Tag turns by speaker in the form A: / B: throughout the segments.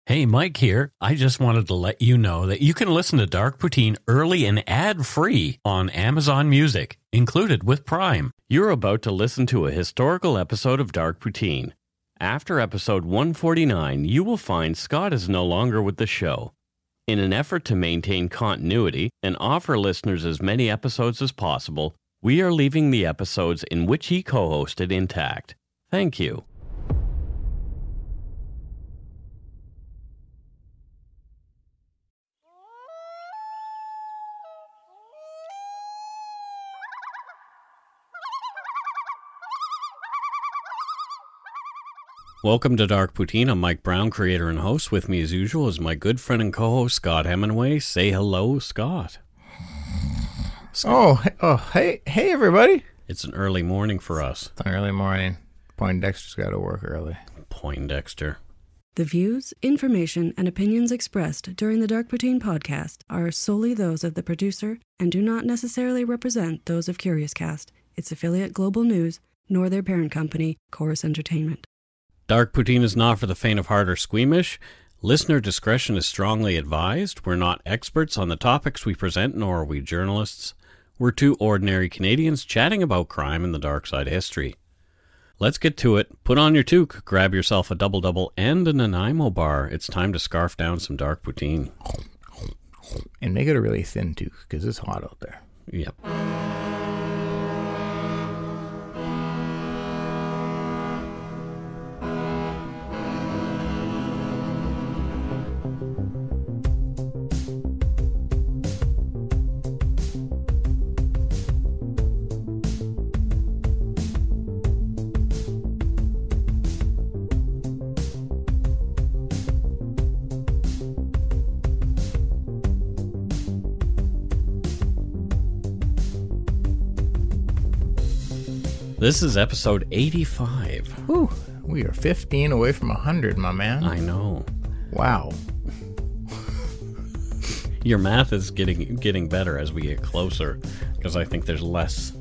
A: Hey, Mike here. I just wanted to let you know that you can listen to Dark Poutine early and ad-free on Amazon Music, included with Prime.
B: You're about to listen to a historical episode of Dark Poutine. After episode 149, you will find Scott is no longer with the show. In an effort to maintain continuity and offer listeners as many episodes as possible, we are leaving the episodes in which he co-hosted intact. Thank you. Welcome to Dark Poutine. I'm Mike Brown, creator and host. With me, as usual, is my good friend and co-host, Scott Hemingway. Say hello, Scott.
C: Hey, everybody.
B: It's an early morning for us.
C: It's an early morning. Poindexter's got to work early.
B: Poindexter.
D: The views, information, and opinions expressed during the Dark Poutine podcast are solely those of the producer and do not necessarily represent those of CuriousCast, its affiliate Global News, nor their parent company, Chorus Entertainment.
B: Dark Poutine is not for the faint of heart or squeamish. Listener discretion is strongly advised. We're not experts on the topics we present, nor are we journalists. We're two ordinary Canadians chatting about crime and the dark side of history. Let's get to it. Put on your toque, grab yourself a double-double and a Nanaimo bar. It's time to scarf down some Dark Poutine.
C: And make it a really thin toque, because it's hot out there.
B: Yep. This is episode 85.
C: Whew, we are 15 away from 100, my man.
B: I know.
C: Wow.
B: Your math is getting better as we get closer, because I think there's less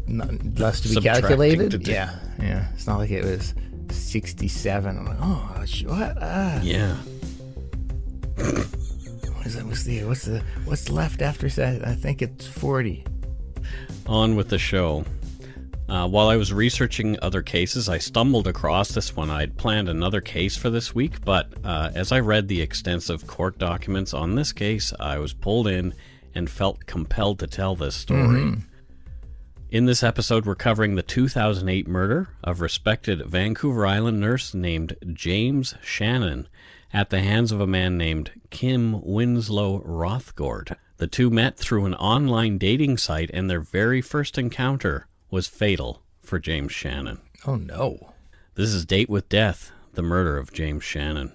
C: to be calculated? To yeah. It's not like it was 67. I'm like, oh, what?
B: Yeah.
C: What's left after that? I think it's 40.
B: On with the show. While I was researching other cases, I stumbled across this one. I'd planned another case for this week, but as I read the extensive court documents on this case, I was pulled in and felt compelled to tell this story. Mm-hmm. In this episode, we're covering the 2008 murder of respected Vancouver Island nurse named James Shannon at the hands of a man named Kim Winslow Rothgordt. The two met through an online dating site, and their very first encounter was fatal for James Shannon.
C: Oh, no.
B: This is Date with Death, the murder of James Shannon.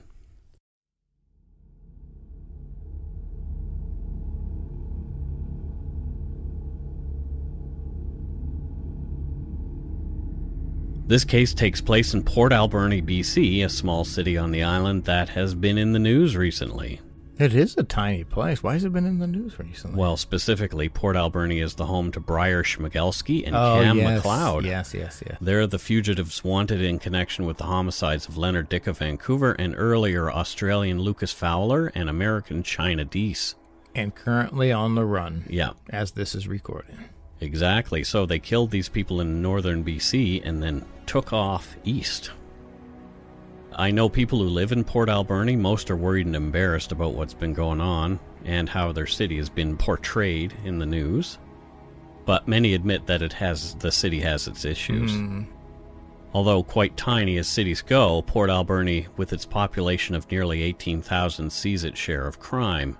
B: This case takes place in Port Alberni, BC, a small city on the island that has been in the news recently.
C: It is a tiny place. Why has it been in the news recently?
B: Well, specifically, Port Alberni is the home to Briar Schmigelski and Cam McLeod.
C: Yes.
B: They're the fugitives wanted in connection with the homicides of Leonard Dick of Vancouver and earlier Australian Lucas Fowler and American China Deese.
C: And currently on the run.
B: Yeah.
C: As this is recorded.
B: Exactly. So they killed these people in northern BC and then took off east. I know people who live in Port Alberni. Most are worried and embarrassed about what's been going on and how their city has been portrayed in the news. But many admit that the city has its issues. Although quite tiny as cities go, Port Alberni, with its population of nearly 18,000, sees its share of crime.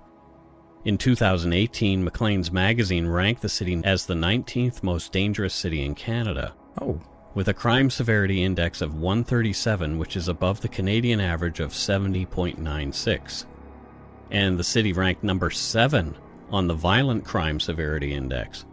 B: In 2018, Maclean's magazine ranked the city as the 19th most dangerous city in Canada.
C: Oh.
B: With a crime severity index of 137, which is above the Canadian average of 70.96. And the city ranked number 7 on the violent crime severity index,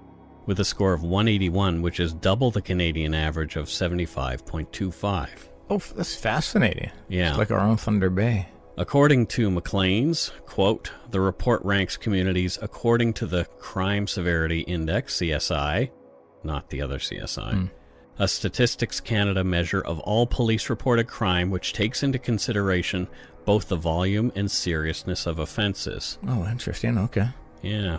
B: with a score of 181, which is double the Canadian average of 75.25.
C: Oh, that's fascinating.
B: Yeah.
C: It's like our own Thunder Bay.
B: According to Maclean's, quote, the report ranks communities according to the Crime Severity Index, CSI, not the other CSI, a Statistics Canada measure of all police-reported crime which takes into consideration both the volume and seriousness of offenses.
C: Oh, interesting. Okay.
B: Yeah.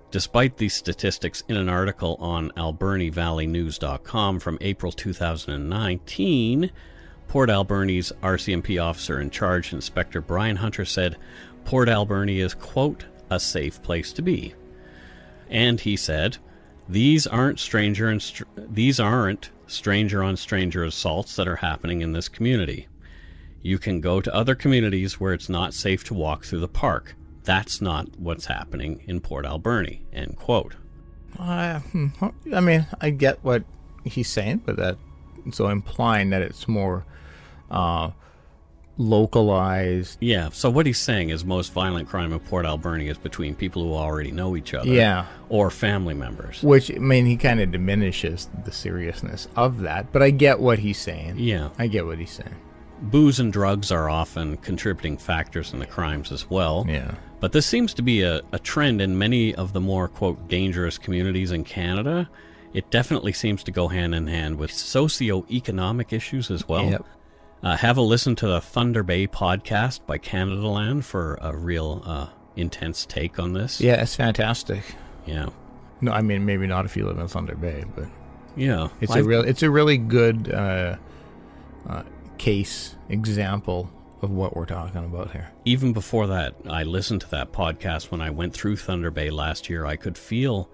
B: Despite these statistics, in an article on AlberniValleyNews.com from April 2019, Port Alberni's RCMP officer in charge, Inspector Brian Hunter, said Port Alberni is, quote, a safe place to be. And he said, these aren't stranger on stranger assaults that are happening in this community. You can go to other communities where it's not safe to walk through the park. That's not what's happening in Port Alberni, end quote.
C: I mean, I get what he's saying, but that so implying that it's more localized.
B: Yeah, so what he's saying is most violent crime in Port Alberni is between people who already know each other.
C: Yeah.
B: Or family members.
C: Which, I mean, he kind of diminishes the seriousness of that, but I get what he's saying.
B: Yeah.
C: I get what he's saying.
B: Booze and drugs are often contributing factors in the crimes as well.
C: Yeah.
B: But this seems to be a trend in many of the more, quote, dangerous communities in Canada. It definitely seems to go hand in hand with socioeconomic issues as well.
C: Yep.
B: Have a listen to the Thunder Bay podcast by Canada Land for a real intense take on this.
C: Yeah, it's fantastic.
B: Yeah.
C: No, I mean, maybe not if you live in Thunder Bay, but
B: yeah,
C: it's a really good case example of what we're talking about here.
B: Even before that, I listened to that podcast when I went through Thunder Bay last year. I could feel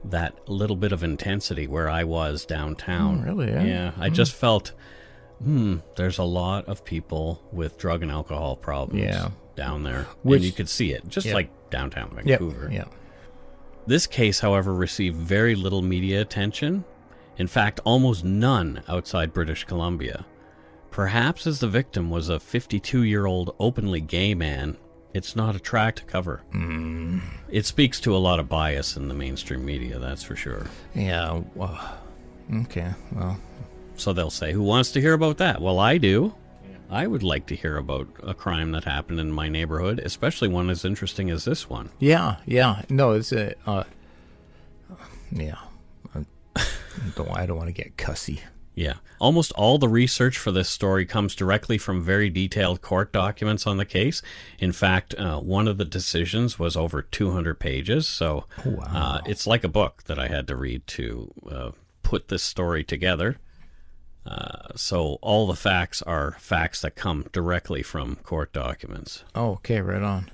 B: that little bit of intensity where I was downtown.
C: Oh, really?
B: Yeah. I just felt, there's a lot of people with drug and alcohol problems down there. And you could see it, just like downtown Vancouver.
C: Yeah.
B: This case, however, received very little media attention. In fact, almost none outside British Columbia. Perhaps as the victim was a 52-year-old openly gay man, it's not a track to cover. It speaks to a lot of bias in the mainstream media, that's for sure.
C: Yeah, well, okay, well.
B: So they'll say, who wants to hear about that? Well, I do. I would like to hear about a crime that happened in my neighborhood, especially one as interesting as this one.
C: Yeah. No, it's a, I don't want to get cussy.
B: Yeah. Almost all the research for this story comes directly from very detailed court documents on the case. In fact, one of the decisions was over 200 pages, so it's like a book that I had to read to put this story together. So all the facts are facts that come directly from court documents.
C: Oh, okay, right on.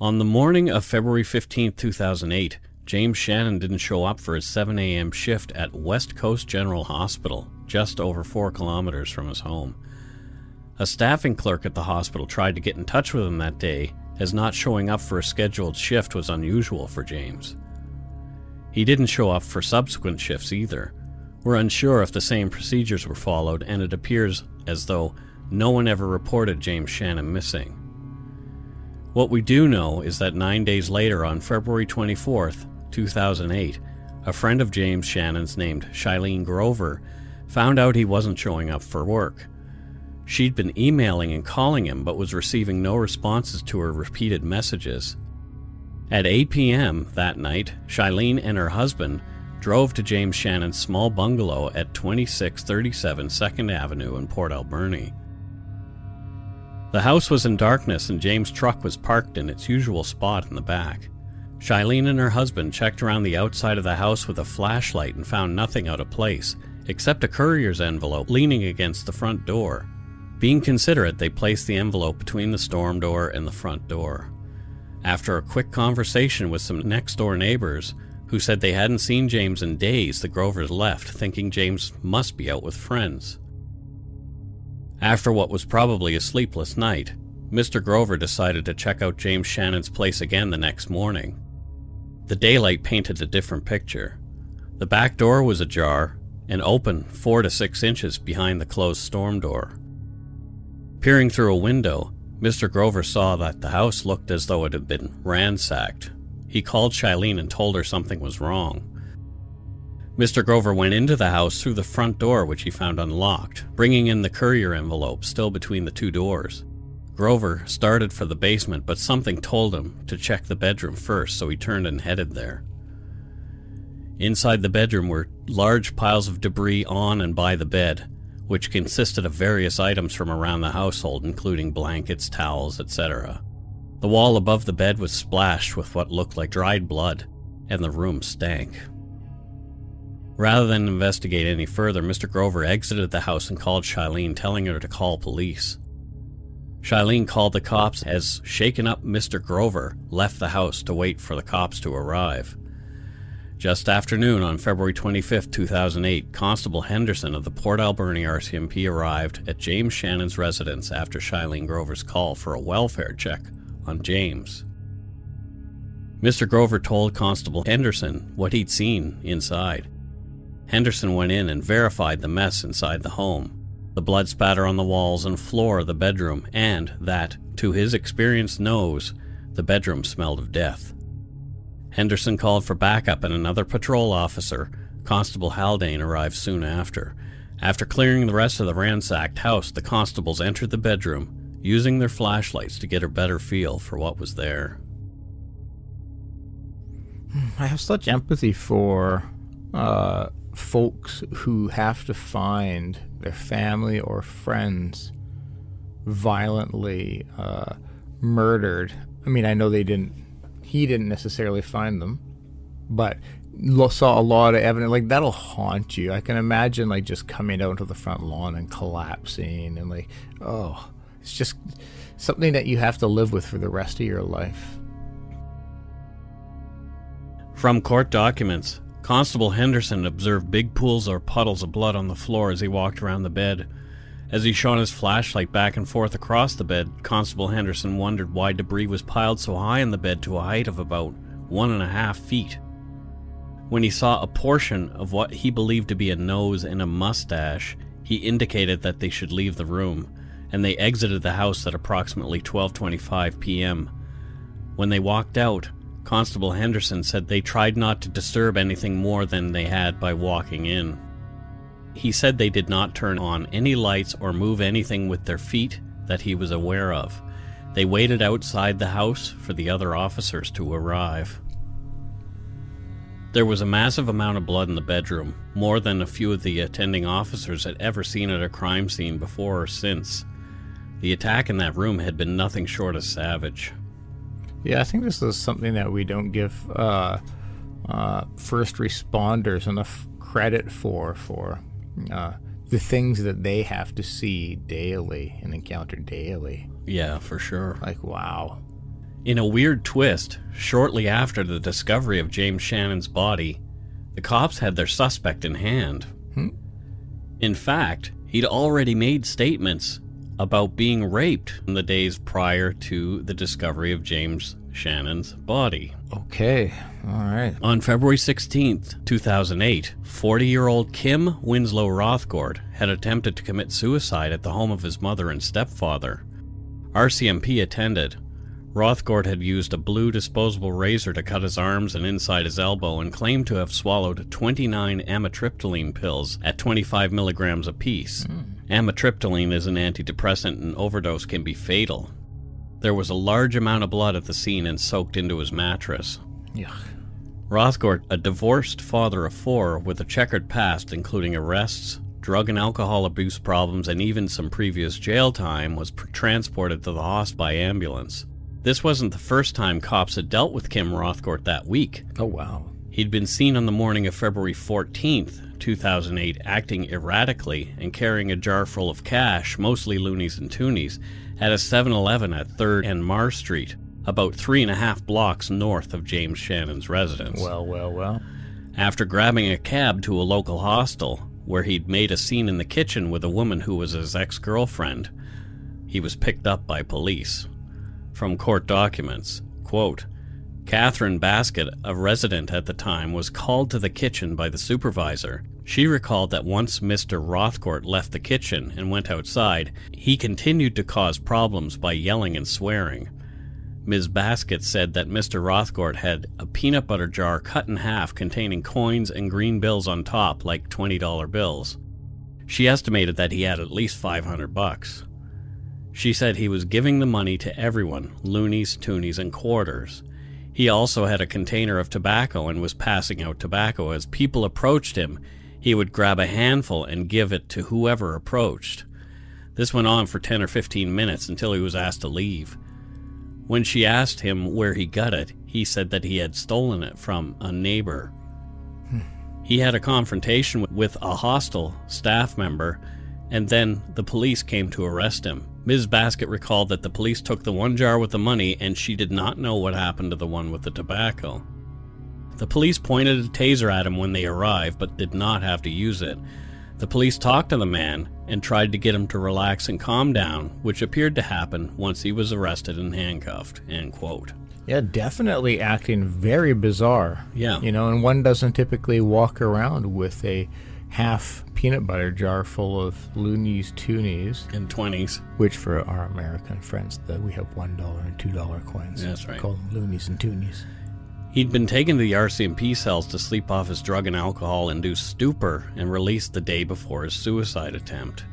B: On the morning of February 15th, 2008, James Shannon didn't show up for his 7 a.m. shift at West Coast General Hospital, just over 4 kilometers from his home. A staffing clerk at the hospital tried to get in touch with him that day, as not showing up for a scheduled shift was unusual for James. He didn't show up for subsequent shifts either. We're unsure if the same procedures were followed, and it appears as though no one ever reported James Shannon missing. What we do know is that 9 days later, on February 24th, 2008, a friend of James Shannon's named Shailene Grover found out he wasn't showing up for work. She'd been emailing and calling him, but was receiving no responses to her repeated messages. At 8 p.m. that night, Shailene and her husband drove to James Shannon's small bungalow at 2637 2nd Avenue in Port Alberni. The house was in darkness and James' truck was parked in its usual spot in the back. Shailene and her husband checked around the outside of the house with a flashlight and found nothing out of place, except a courier's envelope leaning against the front door. Being considerate, they placed the envelope between the storm door and the front door. After a quick conversation with some next-door neighbors, who said they hadn't seen James in days, the Grovers left, thinking James must be out with friends. After what was probably a sleepless night, Mr. Grover decided to check out James Shannon's place again the next morning. The daylight painted a different picture. The back door was ajar and open 4 to 6 inches behind the closed storm door. Peering through a window, Mr. Grover saw that the house looked as though it had been ransacked. He called Shailene and told her something was wrong. Mr. Grover went into the house through the front door, which he found unlocked, bringing in the courier envelope still between the two doors. Grover started for the basement, but something told him to check the bedroom first, so he turned and headed there. Inside the bedroom were large piles of debris on and by the bed, which consisted of various items from around the household, including blankets, towels, etc. The wall above the bed was splashed with what looked like dried blood, and the room stank. Rather than investigate any further, Mr. Grover exited the house and called Shailene, telling her to call police. Shailene called the cops as shaken-up Mr. Grover left the house to wait for the cops to arrive. Just after noon on February 25, 2008, Constable Henderson of the Port Alberni RCMP arrived at James Shannon's residence after Shailene Grover's call for a welfare check on James. Mr. Grover told Constable Henderson what he'd seen inside. Henderson went in and verified the mess inside the home, the blood spatter on the walls and floor of the bedroom, and that, to his experienced nose, the bedroom smelled of death. Henderson called for backup, and another patrol officer, Constable Haldane, arrived soon after. After clearing the rest of the ransacked house, the constables entered the bedroom, using their flashlights to get a better feel for what was there.
C: I have such empathy for folks who have to find their family or friends violently murdered. I mean, I know he didn't necessarily find them, but saw a lot of evidence. Like, that'll haunt you. I can imagine, like, just coming out to the front lawn and collapsing, and like, oh, it's just something that you have to live with for the rest of your life.
B: From court documents, Constable Henderson observed big pools or puddles of blood on the floor as he walked around the bed. As he shone his flashlight back and forth across the bed, Constable Henderson wondered why debris was piled so high in the bed to a height of about 1.5 feet. When he saw a portion of what he believed to be a nose and a mustache, he indicated that they should leave the room, and they exited the house at approximately 12:25 p.m. When they walked out, Constable Henderson said they tried not to disturb anything more than they had by walking in. He said they did not turn on any lights or move anything with their feet that he was aware of. They waited outside the house for the other officers to arrive. There was a massive amount of blood in the bedroom, more than a few of the attending officers had ever seen at a crime scene before or since. The attack in that room had been nothing short of savage.
C: Yeah, I think this is something that we don't give first responders enough credit for the things that they have to see daily and encounter daily.
B: Yeah, for sure.
C: Like, wow.
B: In a weird twist, shortly after the discovery of James Shannon's body, the cops had their suspect in hand. In fact, he'd already made statements about being raped in the days prior to the discovery of James Shannon's body.
C: Okay, all right.
B: On February 16th, 2008, 40-year-old Kim Winslow Rothgordt had attempted to commit suicide at the home of his mother and stepfather. RCMP attended. Rothgordt had used a blue disposable razor to cut his arms and inside his elbow and claimed to have swallowed 29 amitriptyline pills at 25 milligrams apiece. Amitriptyline is an antidepressant, and overdose can be fatal. There was a large amount of blood at the scene and soaked into his mattress.
C: Yuck.
B: Rothgordt, a divorced father of 4 with a checkered past including arrests, drug and alcohol abuse problems, and even some previous jail time, was transported to the hospital by ambulance. This wasn't the first time cops had dealt with Kim Rothgordt that week.
C: Oh, wow.
B: He'd been seen on the morning of February 14th, 2008, acting erratically and carrying a jar full of cash, mostly loonies and toonies, at a 7-Eleven at 3rd and Marr Street, about 3.5 blocks north of James Shannon's residence.
C: Well.
B: After grabbing a cab to a local hostel, where he'd made a scene in the kitchen with a woman who was his ex-girlfriend, he was picked up by police. From court documents, quote, Catherine Baskett, a resident at the time, was called to the kitchen by the supervisor. She recalled that once Mr. Rothgordt left the kitchen and went outside, he continued to cause problems by yelling and swearing. Ms. Baskett said that Mr. Rothgordt had a peanut butter jar cut in half containing coins and green bills on top, like $20 bills. She estimated that he had at least $500. She said he was giving the money to everyone, loonies, toonies, and quarters. He also had a container of tobacco and was passing out tobacco. As people approached him, He would grab a handful and give it to whoever approached. This went on for 10 or 15 minutes until he was asked to leave. When she asked him where he got it, he said that he had stolen it from a neighbor. He had a confrontation with a hostile staff member, and then the police came to arrest him. Ms. Baskett recalled that the police took the one jar with the money, and she did not know what happened to the one with the tobacco. The police pointed a taser at him when they arrived, but did not have to use it. The police talked to the man and tried to get him to relax and calm down, which appeared to happen once he was arrested and handcuffed, end quote.
C: Yeah, definitely acting very bizarre.
B: Yeah.
C: You know, and one doesn't typically walk around with a half peanut butter jar full of loonies, toonies.
B: And 20s.
C: Which for our American friends, we have $1 and $2 coins.
B: That's right.
C: We call them loonies and toonies.
B: He'd been taken to the RCMP cells to sleep off his drug and alcohol-induced stupor and released the day before his suicide attempt.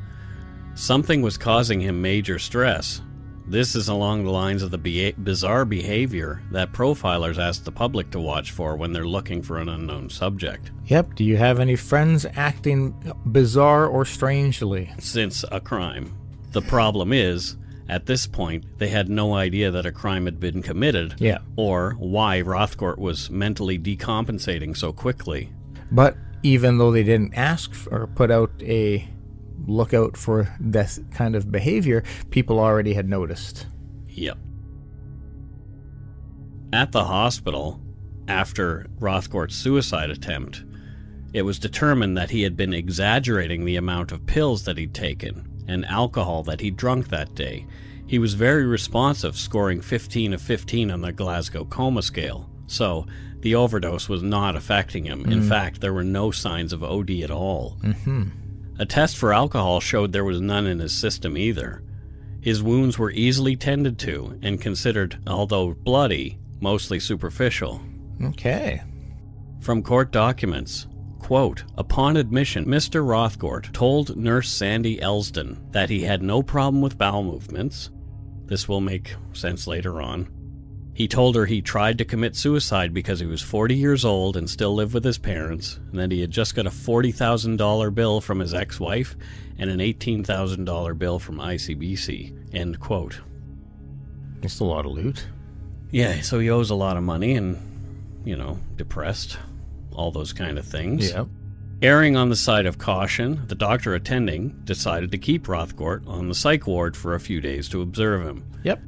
B: Something was causing him major stress. This is along the lines of the bizarre behavior that profilers ask the public to watch for when they're looking for an unknown subject.
C: Yep. Do you have any friends acting bizarre or strangely?
B: Since a crime. The problem is, at this point, they had no idea that a crime had been committed, or why Rothgordt was mentally decompensating so quickly.
C: But even though they didn't ask or put out a lookout for this kind of behavior, people already had noticed.
B: Yep. At the hospital, after Rothgordt's suicide attempt, it was determined that he had been exaggerating the amount of pills that he'd taken and alcohol that he drunk that day. He was very responsive, scoring 15 of 15 on the Glasgow Coma Scale, so the overdose was not affecting him. In fact, there were no signs of OD at all. A test for alcohol showed there was none in his system either. His wounds were easily tended to and considered, although bloody, mostly superficial.
C: Okay.
B: From court documents, quote, upon admission, Mr. Rothgordt told nurse Sandy Elston that he had no problem with bowel movements. This will make sense later on. He told her he tried to commit suicide because he was 40 years old and still lived with his parents, and that he had just got a $40,000 bill from his ex-wife and an $18,000 bill from ICBC, end quote.
C: It's a lot of loot.
B: Yeah, so he owes a lot of money and, depressed. All those kind of things.
C: Yep.
B: Erring on the side of caution, the doctor attending decided to keep Rothgordt on the psych ward for a few days to observe him.
C: Yep.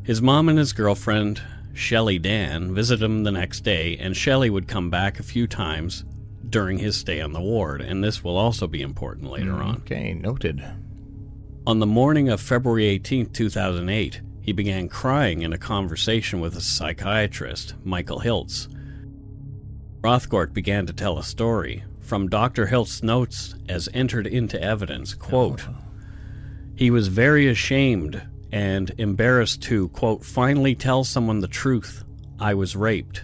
B: His mom and his girlfriend, Shelley Dan, visited him the next day, and Shelley would come back a few times during his stay on the ward, and this will also be important later on.
C: Okay, noted.
B: On the morning of February 18, 2008, he began crying in a conversation with a psychiatrist, Michael Hiltz. Rothgordt began to tell a story from Dr. Hiltz's notes as entered into evidence, quote, he was very ashamed and embarrassed to, quote, finally tell someone the truth. I was raped.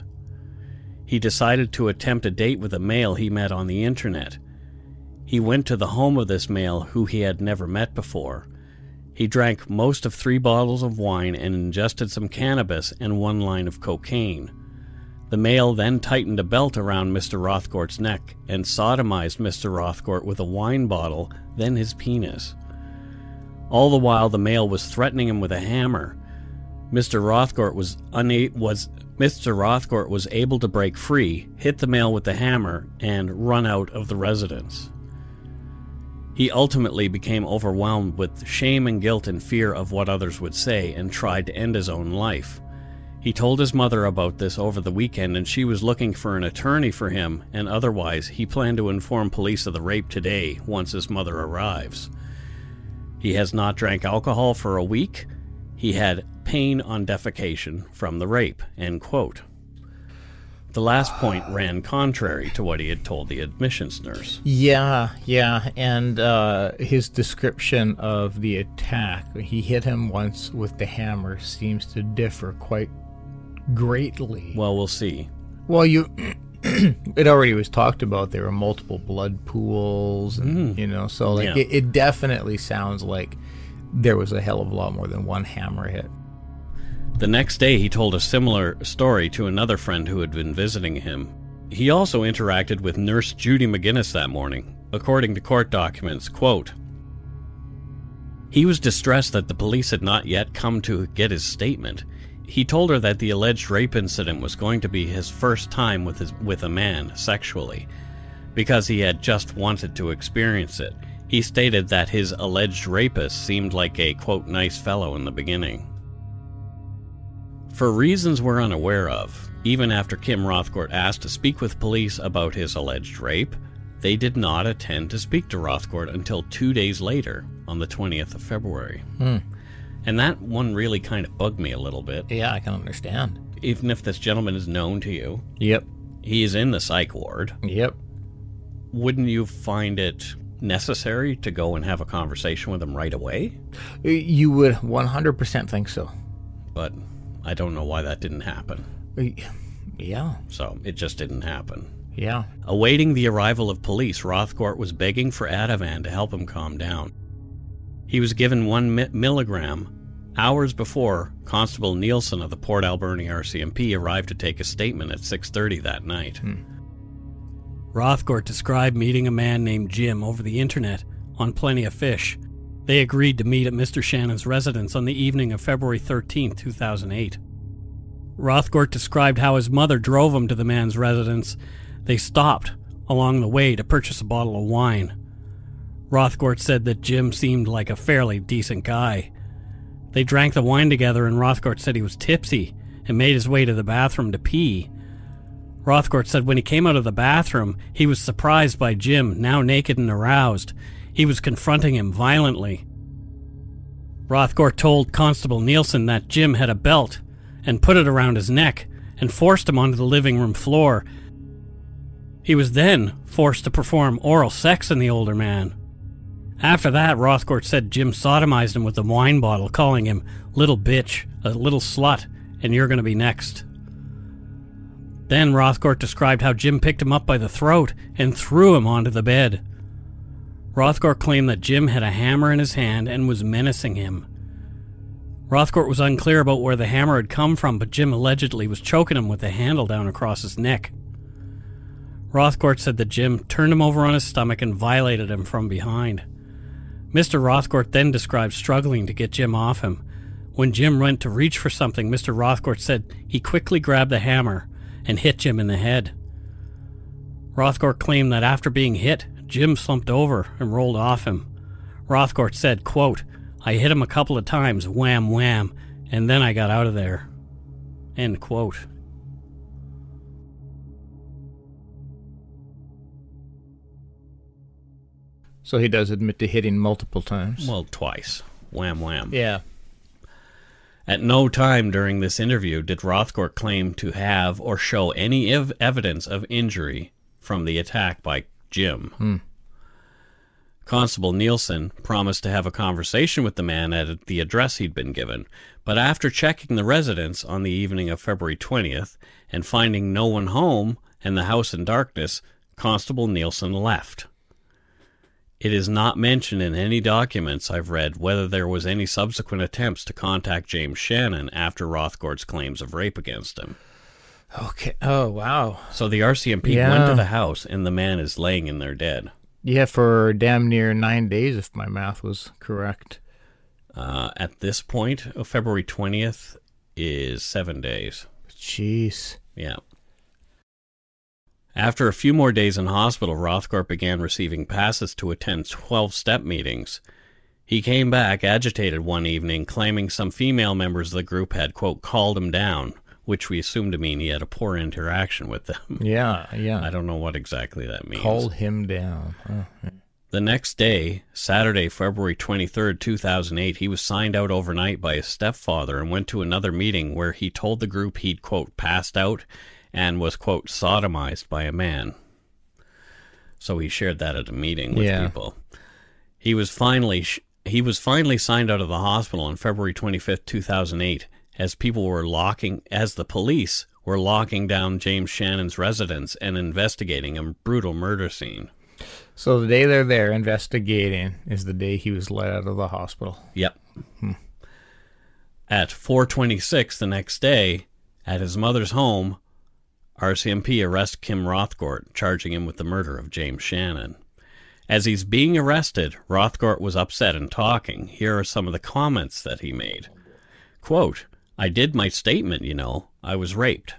B: He decided to attempt a date with a male he met on the internet. He went to the home of this male who he had never met before. He drank most of 3 bottles of wine and ingested some cannabis and 1 line of cocaine. The male then tightened a belt around Mr. Rothgordt's neck and sodomized Mr. Rothgordt with a wine bottle, then his penis. All the while the male was threatening him with a hammer. Mr. Rothgordt was able to break free, hit the male with the hammer, and run out of the residence. He ultimately became overwhelmed with shame and guilt and fear of what others would say and tried to end his own life. He told his mother about this over the weekend, and she was looking for an attorney for him, and otherwise he planned to inform police of the rape today once his mother arrives. He has not drank alcohol for a week. He had pain on defecation from the rape, end quote. The last point ran contrary to what he had told the admissions nurse.
C: Yeah, and his description of the attack, he hit him once with the hammer, seems to differ quite greatly.
B: Well, we'll see.
C: Well, it already was talked about. There were multiple blood pools, and, so it definitely sounds like there was a hell of a lot more than one hammer hit.
B: The next day, he told a similar story to another friend who had been visiting him. He also interacted with Nurse Judy McGinnis that morning, according to court documents. Quote, he was distressed that the police had not yet come to get his statement. He told her that the alleged rape incident was going to be his first time with a man sexually, because he had just wanted to experience it. He stated that his alleged rapist seemed like a, quote, nice fellow in the beginning. For reasons we're unaware of, even after Kim Rothgordt asked to speak with police about his alleged rape, they did not attend to speak to Rothgordt until 2 days later, on the 20th of February. And that one really kind of bugged me a little bit.
C: Yeah, I can understand.
B: Even if this gentleman is known to you.
C: Yep.
B: He is in the psych ward.
C: Yep.
B: Wouldn't you find it necessary to go and have a conversation with him right away?
C: You would 100% think so.
B: But I don't know why that didn't happen.
C: Yeah.
B: So it just didn't happen.
C: Yeah.
B: Awaiting the arrival of police, Rothgordt was begging for Ativan to help him calm down. He was given 1 milligram hours before Constable Nielsen of the Port Alberni RCMP arrived to take a statement at 6:30 that night.
E: Rothgordt described meeting a man named Jim over the internet on Plenty of Fish. They agreed to meet at Mr. Shannon's residence on the evening of February 13, 2008. Rothgordt described how his mother drove him to the man's residence. They stopped along the way to purchase a bottle of wine. Rothgordt said that Jim seemed like a fairly decent guy. They drank the wine together, and Rothgordt said he was tipsy and made his way to the bathroom to pee. Rothgordt said when he came out of the bathroom, he was surprised by Jim, now naked and aroused. He was confronting him violently. Rothgordt told Constable Nielsen that Jim had a belt and put it around his neck and forced him onto the living room floor. He was then forced to perform oral sex on the older man. After that, Rothgordt said Jim sodomized him with a wine bottle, calling him little bitch, a little slut, and you're going to be next. Then Rothgordt described how Jim picked him up by the throat and threw him onto the bed. Rothgordt claimed that Jim had a hammer in his hand and was menacing him. Rothgordt was unclear about where the hammer had come from, but Jim allegedly was choking him with the handle down across his neck. Rothgordt said that Jim turned him over on his stomach and violated him from behind. Mr. Rothgordt then described struggling to get Jim off him. When Jim went to reach for something, Mr. Rothgordt said he quickly grabbed the hammer and hit Jim in the head. Rothgordt claimed that after being hit, Jim slumped over and rolled off him. Rothgordt said, quote, I hit him a couple of times, wham, wham, and then I got out of there. End quote.
C: So he does admit to hitting multiple times.
B: Well, twice. Wham, wham.
C: Yeah.
B: At no time during this interview did Rothgordt claim to have or show any evidence of injury from the attack by Jim. Constable Nielsen promised to have a conversation with the man at the address he'd been given, but after checking the residence on the evening of February 20th and finding no one home and the house in darkness, Constable Nielsen left. It is not mentioned in any documents I've read whether there was any subsequent attempts to contact James Shannon after Rothgordt's claims of rape against him.
C: Okay. Oh, wow.
B: So the RCMP went to the house, and the man is laying in there dead.
C: Yeah, for damn near 9 days, if my math was correct.
B: At this point, February 20th is 7 days.
C: Jeez.
B: Yeah. After a few more days in hospital, Rothgordt began receiving passes to attend 12-step meetings. He came back agitated one evening, claiming some female members of the group had, quote, called him down, which we assume to mean he had a poor interaction with them.
C: Yeah.
B: I don't know what exactly that means.
C: Called him down. Oh.
B: The next day, Saturday, February 23rd, 2008, he was signed out overnight by his stepfather and went to another meeting where he told the group he'd, quote, passed out and was, quote, sodomized by a man. So he shared that at a meeting with people. He was finally signed out of the hospital on February 25th, 2008, as the police were locking down James Shannon's residence and investigating a brutal murder scene.
C: So the day they're there investigating is the day he was let out of the hospital.
B: Yep. At 4:26 the next day, at his mother's home, RCMP arrest Kim Rothgordt, charging him with the murder of James Shannon. As he's being arrested, Rothgordt was upset and talking. Here are some of the comments that he made. Quote, "I did my statement, you know. I was raped.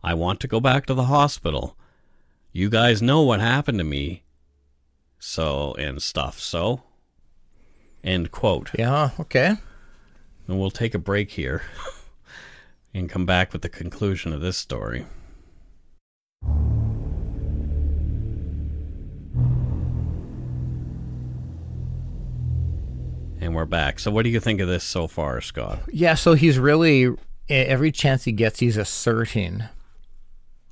B: I want to go back to the hospital. You guys know what happened to me. So, and stuff, so." End quote.
C: Yeah, okay.
B: And we'll take a break here and come back with the conclusion of this story. And we're back. So what do you think of this so far, Scott?
C: Yeah, so he's really, every chance he gets, he's asserting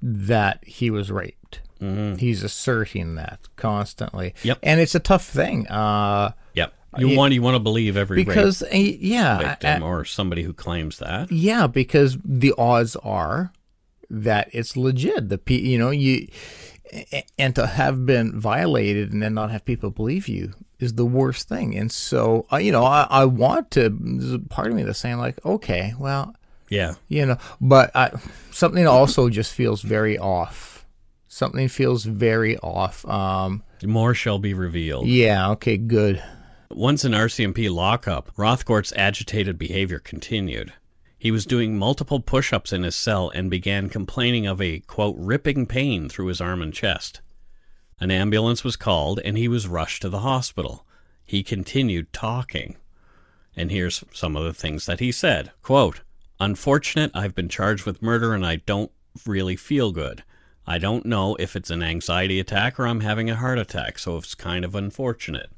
C: that he was raped. Mm-hmm. He's asserting that constantly.
B: Yep.
C: And it's a tough thing.
B: Yep. You want to believe every
C: because
B: rape victim or somebody who claims that.
C: Yeah, because the odds are that it's legit. And to have been violated and then not have people believe you is the worst thing. And so, I want to, there's a part of me that's saying like, okay, well,
B: yeah,
C: but something also just feels very off. Something feels very off.
B: More shall be revealed.
C: Yeah. Okay, good.
B: Once in RCMP lockup, Rothgordt's agitated behavior continued. He was doing multiple push-ups in his cell and began complaining of a, quote, ripping pain through his arm and chest. An ambulance was called and he was rushed to the hospital. He continued talking. And here's some of the things that he said. Quote, "Unfortunate, I've been charged with murder and I don't really feel good. I don't know if it's an anxiety attack or I'm having a heart attack, so it's kind of unfortunate.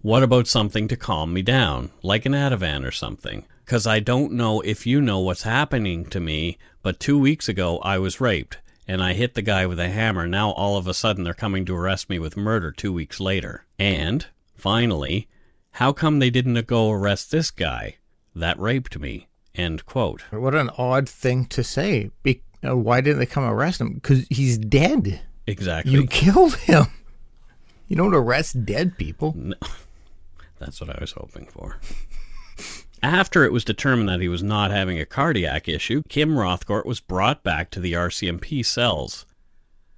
B: What about something to calm me down, like an Ativan or something? Because I don't know if you know what's happening to me, but 2 weeks ago I was raped, and I hit the guy with a hammer. Now all of a sudden they're coming to arrest me with murder 2 weeks later. And, finally, how come they didn't go arrest this guy that raped me?" End quote.
C: What an odd thing to say. Why didn't they come arrest him? Because he's dead.
B: Exactly.
C: You killed him. You don't arrest dead people.
B: No. That's what I was hoping for. After it was determined that he was not having a cardiac issue, Kim Rothgordt was brought back to the RCMP cells.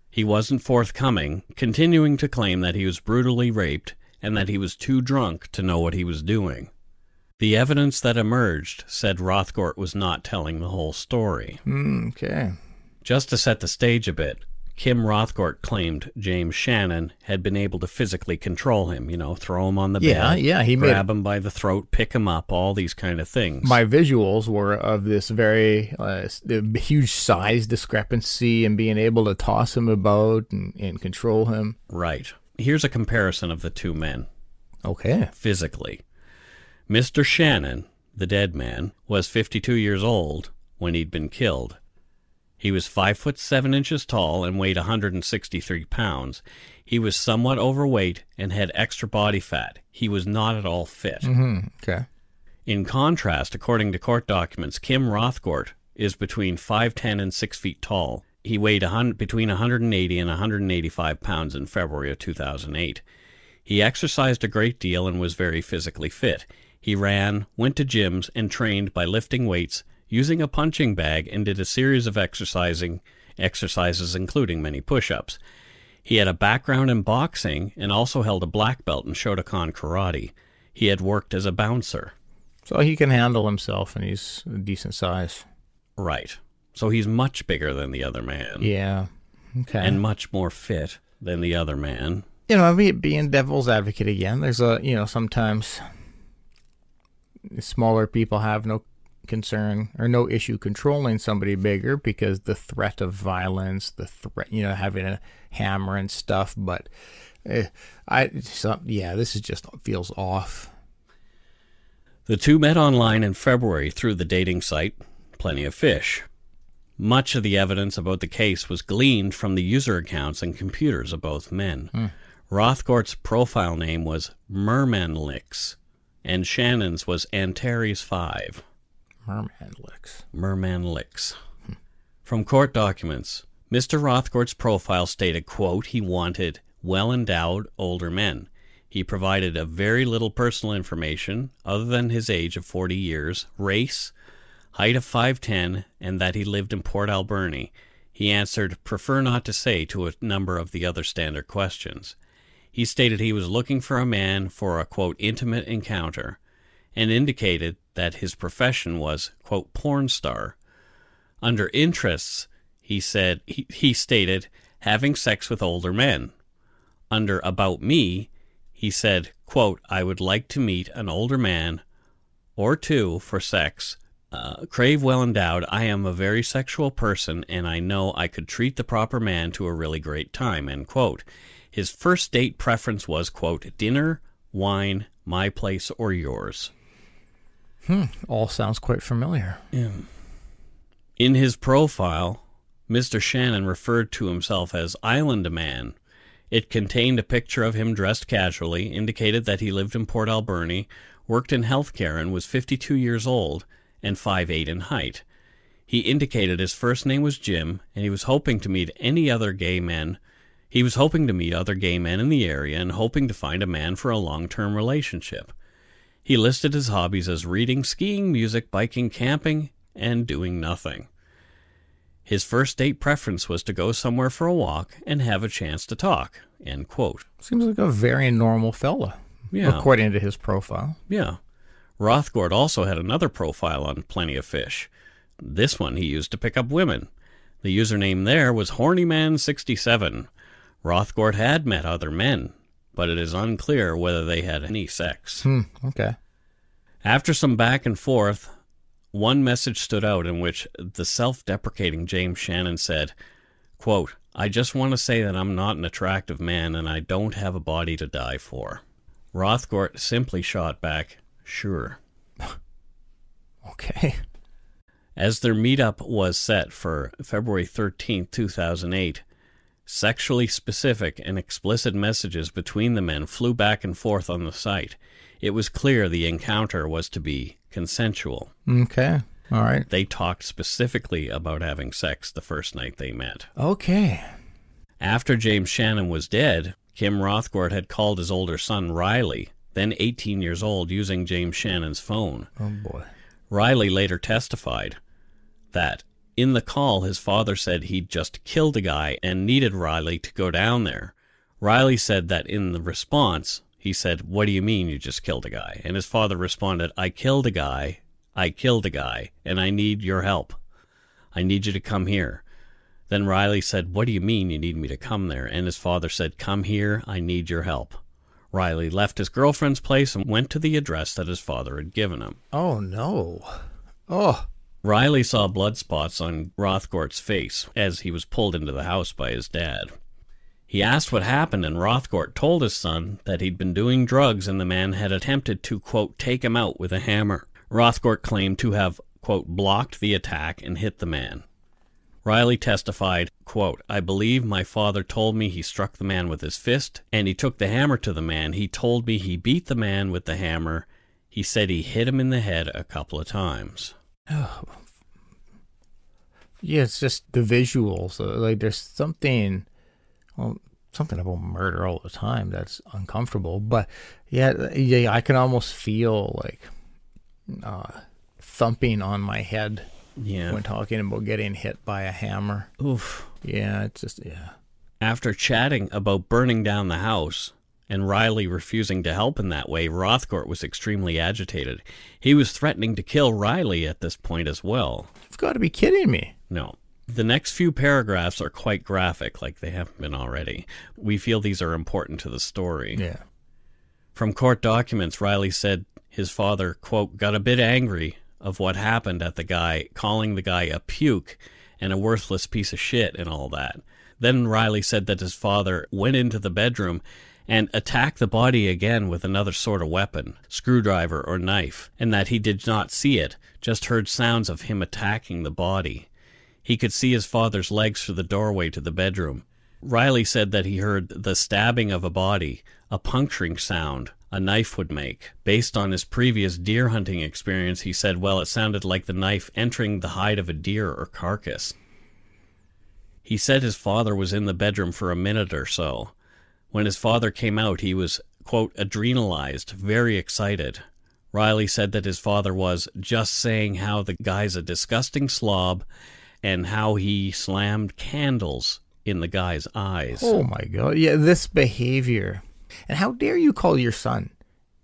B: He wasn't forthcoming, continuing to claim that he was brutally raped and that he was too drunk to know what he was doing. The evidence that emerged said Rothgordt was not telling the whole story.
C: Okay.
B: Just to set the stage a bit, Kim Rothgordt claimed James Shannon had been able to physically control him, throw him on the bed,
C: he
B: grab him by the throat, pick him up, all these kind of things.
C: My visuals were of this very huge size discrepancy and being able to toss him about and control him.
B: Right. Here's a comparison of the two men.
C: Okay.
B: Physically. Mr. Shannon, the dead man, was 52 years old when he'd been killed. He was 5'7" tall and weighed 163 pounds. He was somewhat overweight and had extra body fat. He was not at all fit.
C: Mm-hmm. Okay.
B: In contrast, according to court documents, Kim Rothgordt is between 5'10" and 6 feet tall. He weighed between 180 and 185 pounds in February of 2008. He exercised a great deal and was very physically fit. He ran, went to gyms, and trained by lifting weights, using a punching bag, and did a series of exercises including many push-ups. He had a background in boxing and also held a black belt in Shotokan karate. He had worked as a bouncer.
C: So he can handle himself and he's a decent size.
B: Right. So he's much bigger than the other man.
C: Yeah. Okay.
B: And much more fit than the other man.
C: Being devil's advocate again, there's sometimes smaller people have no concern or no issue controlling somebody bigger because the threat of violence, having a hammer and stuff. But this is just feels off.
B: The two met online in February through the dating site Plenty of Fish. Much of the evidence about the case was gleaned from the user accounts and computers of both men. Rothgordt's profile name was Mermanlix, and Shannon's was Antares5. Mermanlix. From court documents, Mr. Rothgordt's profile stated, quote, he wanted well-endowed older men. He provided a very little personal information other than his age of 40 years, race, height of 5'10", and that he lived in Port Alberni. He answered, "Prefer not to say," to a number of the other standard questions. He stated he was looking for a man for a, quote, intimate encounter, and indicated that his profession was, quote, porn star. Under interests, he stated having sex with older men. Under about me, he said, quote, "I would like to meet an older man or two for sex. Crave well endowed. I am a very sexual person, and I know I could treat the proper man to a really great time," end quote. His first date preference was, quote, dinner, wine, my place, or yours.
C: All sounds quite familiar.
B: Yeah. In his profile, Mr. Shannon referred to himself as Island Man. It contained a picture of him dressed casually, indicated that he lived in Port Alberni, worked in healthcare, and was 52 years old and 5'8" in height. He indicated his first name was Jim, and he was hoping to meet other gay men in the area and hoping to find a man for a long-term relationship. He listed his hobbies as reading, skiing, music, biking, camping, and doing nothing. His first date preference was to go somewhere for a walk and have a chance to talk, end quote.
C: Seems like a very normal fella, according to his profile.
B: Yeah. Rothgordt also had another profile on Plenty of Fish. This one he used to pick up women. The username there was HornyMan67. Rothgordt had met other men, but it is unclear whether they had any sex.
C: Okay.
B: After some back and forth, one message stood out in which the self-deprecating James Shannon said, quote, "I just want to say that I'm not an attractive man and I don't have a body to die for." Rothgordt simply shot back, "Sure."
C: Okay.
B: As their meetup was set for February 13th, 2008, sexually specific and explicit messages between the men flew back and forth on the site. It was clear the encounter was to be consensual.
C: Okay. All right.
B: They talked specifically about having sex the first night they met.
C: Okay.
B: After James Shannon was dead, Kim Rothgordt had called his older son Riley, then 18 years old, using James Shannon's phone.
C: Oh, boy.
B: Riley later testified that in the call, his father said he'd just killed a guy and needed Riley to go down there. Riley said that in the response, he said, "What do you mean you just killed a guy?" And his father responded, I killed a guy, and I need your help. I need you to come here." Then Riley said, "What do you mean you need me to come there?" And his father said, "Come here, I need your help." Riley left his girlfriend's place and went to the address that his father had given him.
C: Oh, no. Oh.
B: Riley saw blood spots on Rothgordt's face as he was pulled into the house by his dad. He asked what happened, and Rothgordt told his son that he'd been doing drugs and the man had attempted to, quote, take him out with a hammer. Rothgordt claimed to have, quote, blocked the attack and hit the man. Riley testified, quote, "I believe my father told me he struck the man with his fist, and he took the hammer to the man. He told me he beat the man with the hammer. He said he hit him in the head a couple of times."
C: Oh. Yeah, it's just the visuals. Like, there's something about murder all the time that's uncomfortable. But, yeah, I can almost feel, like, thumping on my head.
B: Yeah.
C: When talking about getting hit by a hammer.
B: Oof.
C: Yeah, it's just, yeah.
B: After chatting about burning down the house and Riley refusing to help in that way, Rothgordt was extremely agitated. He was threatening to kill Riley at this point as well.
C: You've got to be kidding me.
B: No. The next few paragraphs are quite graphic, like they haven't been already. We feel these are important to the story.
C: Yeah.
B: From court documents, Riley said his father, quote, got a bit angry of what happened at the guy, calling the guy a puke and a worthless piece of shit and all that. Then Riley said that his father went into the bedroom and attacked the body again with another sort of weapon, screwdriver or knife, and that he did not see it, just heard sounds of him attacking the body. He could see his father's legs through the doorway to the bedroom. Riley said that he heard the stabbing of a body, a puncturing sound a knife would make. Based on his previous deer hunting experience, he said, well, it sounded like the knife entering the hide of a deer or carcass. He said his father was in the bedroom for a minute or so. When his father came out, he was, quote, adrenalized, very excited. Riley said that his father was just saying how the guy's a disgusting slob and how he slammed candles in the guy's eyes.
C: Oh my God. Yeah, this behavior. And how dare you call your son?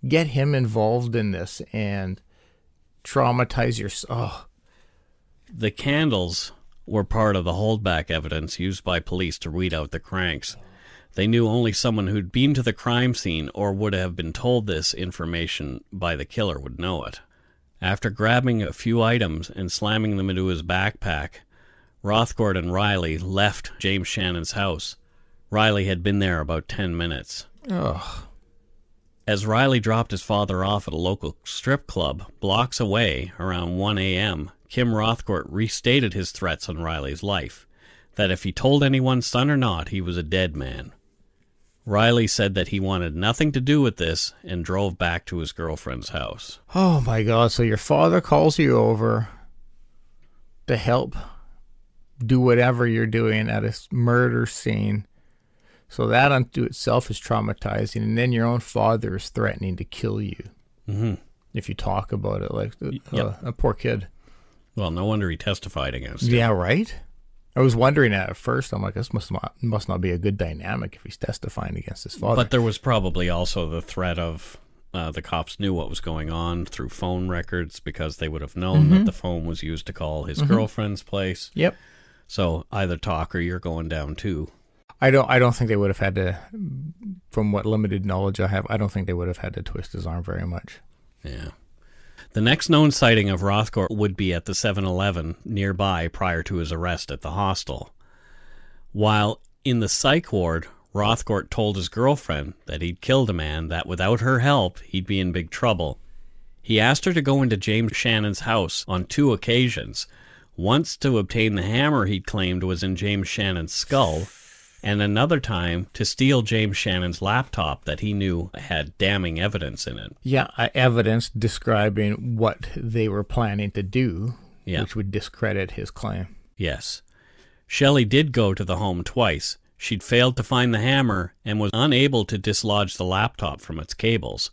C: Get him involved in this and traumatize your... Oh.
B: The candles were part of the holdback evidence used by police to weed out the cranks. They knew only someone who'd been to the crime scene or would have been told this information by the killer would know it. After grabbing a few items and slamming them into his backpack, Rothgordt and Riley left James Shannon's house. Riley had been there about 10 minutes.
C: Ugh.
B: As Riley dropped his father off at a local strip club blocks away around 1 a.m., Kim Rothgordt restated his threats on Riley's life, that if he told anyone, son or not, he was a dead man. Riley said that he wanted nothing to do with this and drove back to his girlfriend's house.
C: Oh my God. So your father calls you over to help do whatever you're doing at a murder scene. So that unto itself is traumatizing. And then your own father is threatening to kill you.
B: Mm-hmm.
C: If you talk about it like
B: Yep.
C: A poor kid.
B: Well, no wonder he testified against him.
C: Yeah, right? I was wondering that at first. I'm like, this must not be a good dynamic if he's testifying against his father.
B: But there was probably also the threat of the cops knew what was going on through phone records because they would have known that the phone was used to call his girlfriend's place.
C: Yep.
B: So either talk or you're going down too.
C: I don't think they would have had to, from what limited knowledge I have, I don't think they would have had to twist his arm very much.
B: Yeah. The next known sighting of Rothgordt would be at the 7-Eleven nearby prior to his arrest at the hostel. While in the psych ward, Rothgordt told his girlfriend that he'd killed a man, that without her help, he'd be in big trouble. He asked her to go into James Shannon's house on 2 occasions, once to obtain the hammer he'd claimed was in James Shannon's skull, and another time to steal James Shannon's laptop that he knew had damning evidence in it.
C: Yeah, evidence describing what they were planning to do, which would discredit his claim.
B: Yes. Shelley did go to the home twice. She'd failed to find the hammer and was unable to dislodge the laptop from its cables.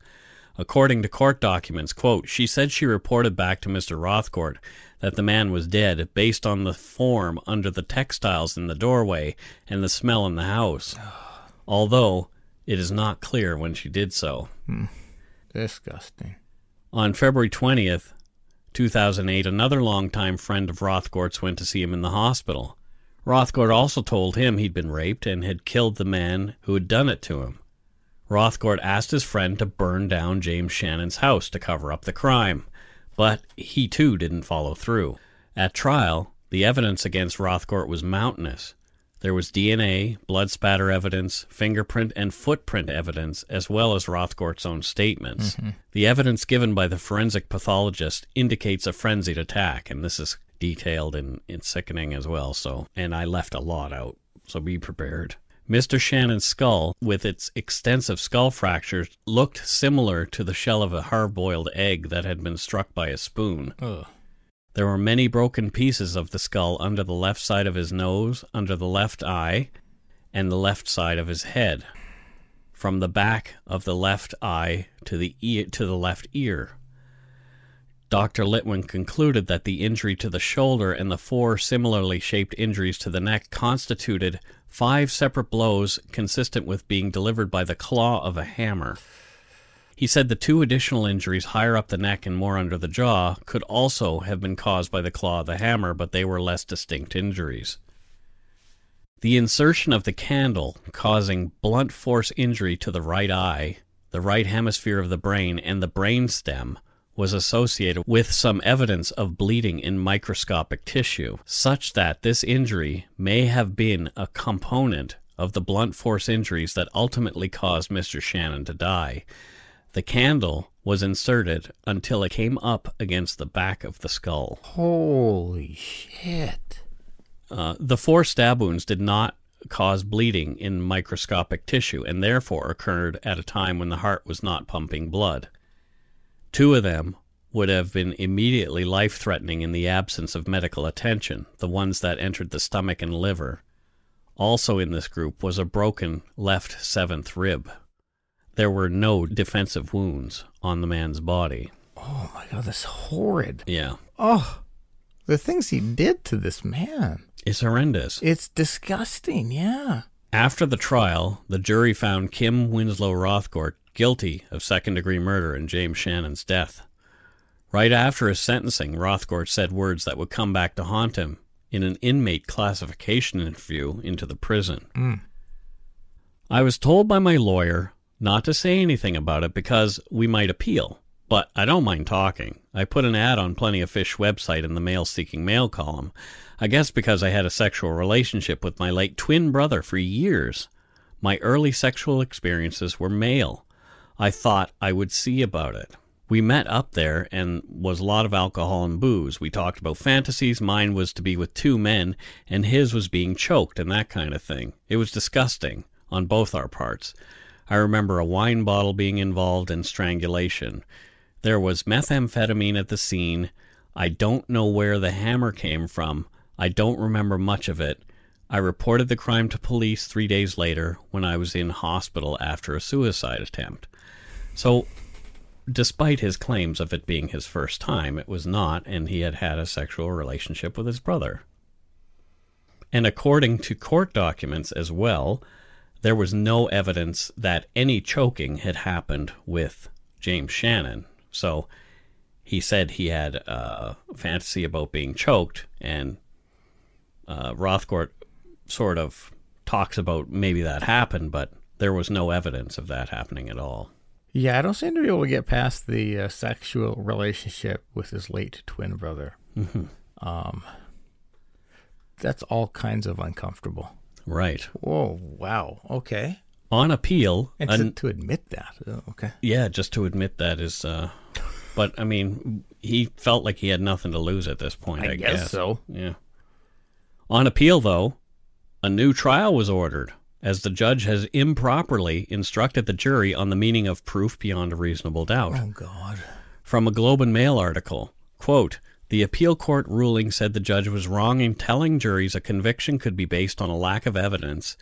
B: According to court documents, quote, she said she reported back to Mr. Rothgordt that the man was dead based on the form under the textiles in the doorway and the smell in the house, although it is not clear when she did so.
C: Disgusting.
B: On February 20th, 2008, another longtime friend of Rothgordt's went to see him in the hospital. Rothgordt also told him he'd been raped and had killed the man who had done it to him. Rothgordt asked his friend to burn down James Shannon's house to cover up the crime, but he too didn't follow through. At trial, the evidence against Rothgordt was mountainous. There was DNA, blood spatter evidence, fingerprint and footprint evidence, as well as Rothgordt's own statements. The evidence given by the forensic pathologist indicates a frenzied attack, and this is detailed in sickening as well, and I left a lot out, so be prepared. Mr. Shannon's skull, with its extensive skull fractures, looked similar to the shell of a hard-boiled egg that had been struck by a spoon.
C: Ugh.
B: There were many broken pieces of the skull under the left side of his nose, under the left eye, and the left side of his head, from the back of the left eye to the left ear. Dr. Litwin concluded that the injury to the shoulder and the 4 similarly shaped injuries to the neck constituted 5 separate blows consistent with being delivered by the claw of a hammer. He said the 2 additional injuries higher up the neck and more under the jaw could also have been caused by the claw of the hammer, but they were less distinct injuries. The insertion of the candle causing blunt force injury to the right eye, the right hemisphere of the brain, and the brain stem was associated with some evidence of bleeding in microscopic tissue, such that this injury may have been a component of the blunt force injuries that ultimately caused Mr. Shannon to die. The candle was inserted until it came up against the back of the skull.
C: Holy shit.
B: The 4 stab wounds did not cause bleeding in microscopic tissue and therefore occurred at a time when the heart was not pumping blood. 2 of them would have been immediately life-threatening in the absence of medical attention, the ones that entered the stomach and liver. Also in this group was a broken left 7th rib. There were no defensive wounds on the man's body.
C: Oh my God, that's horrid.
B: Yeah.
C: Oh. The things he did to this man.
B: It's horrendous.
C: It's disgusting, yeah.
B: After the trial, the jury found Kim Winslow Rothgordt guilty of second-degree murder in James Shannon's death. Right after his sentencing, Rothgordt said words that would come back to haunt him in an inmate classification interview into the prison. I was told by my lawyer not to say anything about it because we might appeal, but I don't mind talking. I put an ad on Plenty of Fish website in the male-seeking mail column, I guess because I had a sexual relationship with my late twin brother for years. My early sexual experiences were male. I thought I would see about it. We met up there and was a lot of alcohol and booze. We talked about fantasies. Mine was to be with two men, and his was being choked and that kind of thing. It was disgusting on both our parts. I remember a wine bottle being involved and strangulation. There was methamphetamine at the scene. I don't know where the hammer came from. I don't remember much of it. I reported the crime to police 3 days later when I was in hospital after a suicide attempt. So, despite his claims of it being his first time, it was not, and he had had a sexual relationship with his brother. And according to court documents as well, there was no evidence that any choking had happened with James Shannon. So he said he had a fantasy about being choked, and Rothgordt sort of talks about maybe that happened, but there was no evidence of that happening at all.
C: Yeah, I don't seem to be able to get past the sexual relationship with his late twin brother. That's all kinds of uncomfortable.
B: Right.
C: Whoa, wow, okay.
B: On appeal...
C: And to admit that, okay.
B: Yeah, just to admit that is... but, I mean, he felt like he had nothing to lose at this point, I guess.
C: So.
B: Yeah. On appeal, though, a new trial was ordered, as the judge has improperly instructed the jury on the meaning of proof beyond a reasonable doubt.
C: Oh, God.
B: From a Globe and Mail article, quote, the appeal court ruling said the judge was wrong in telling juries a conviction could be based on a lack of evidence,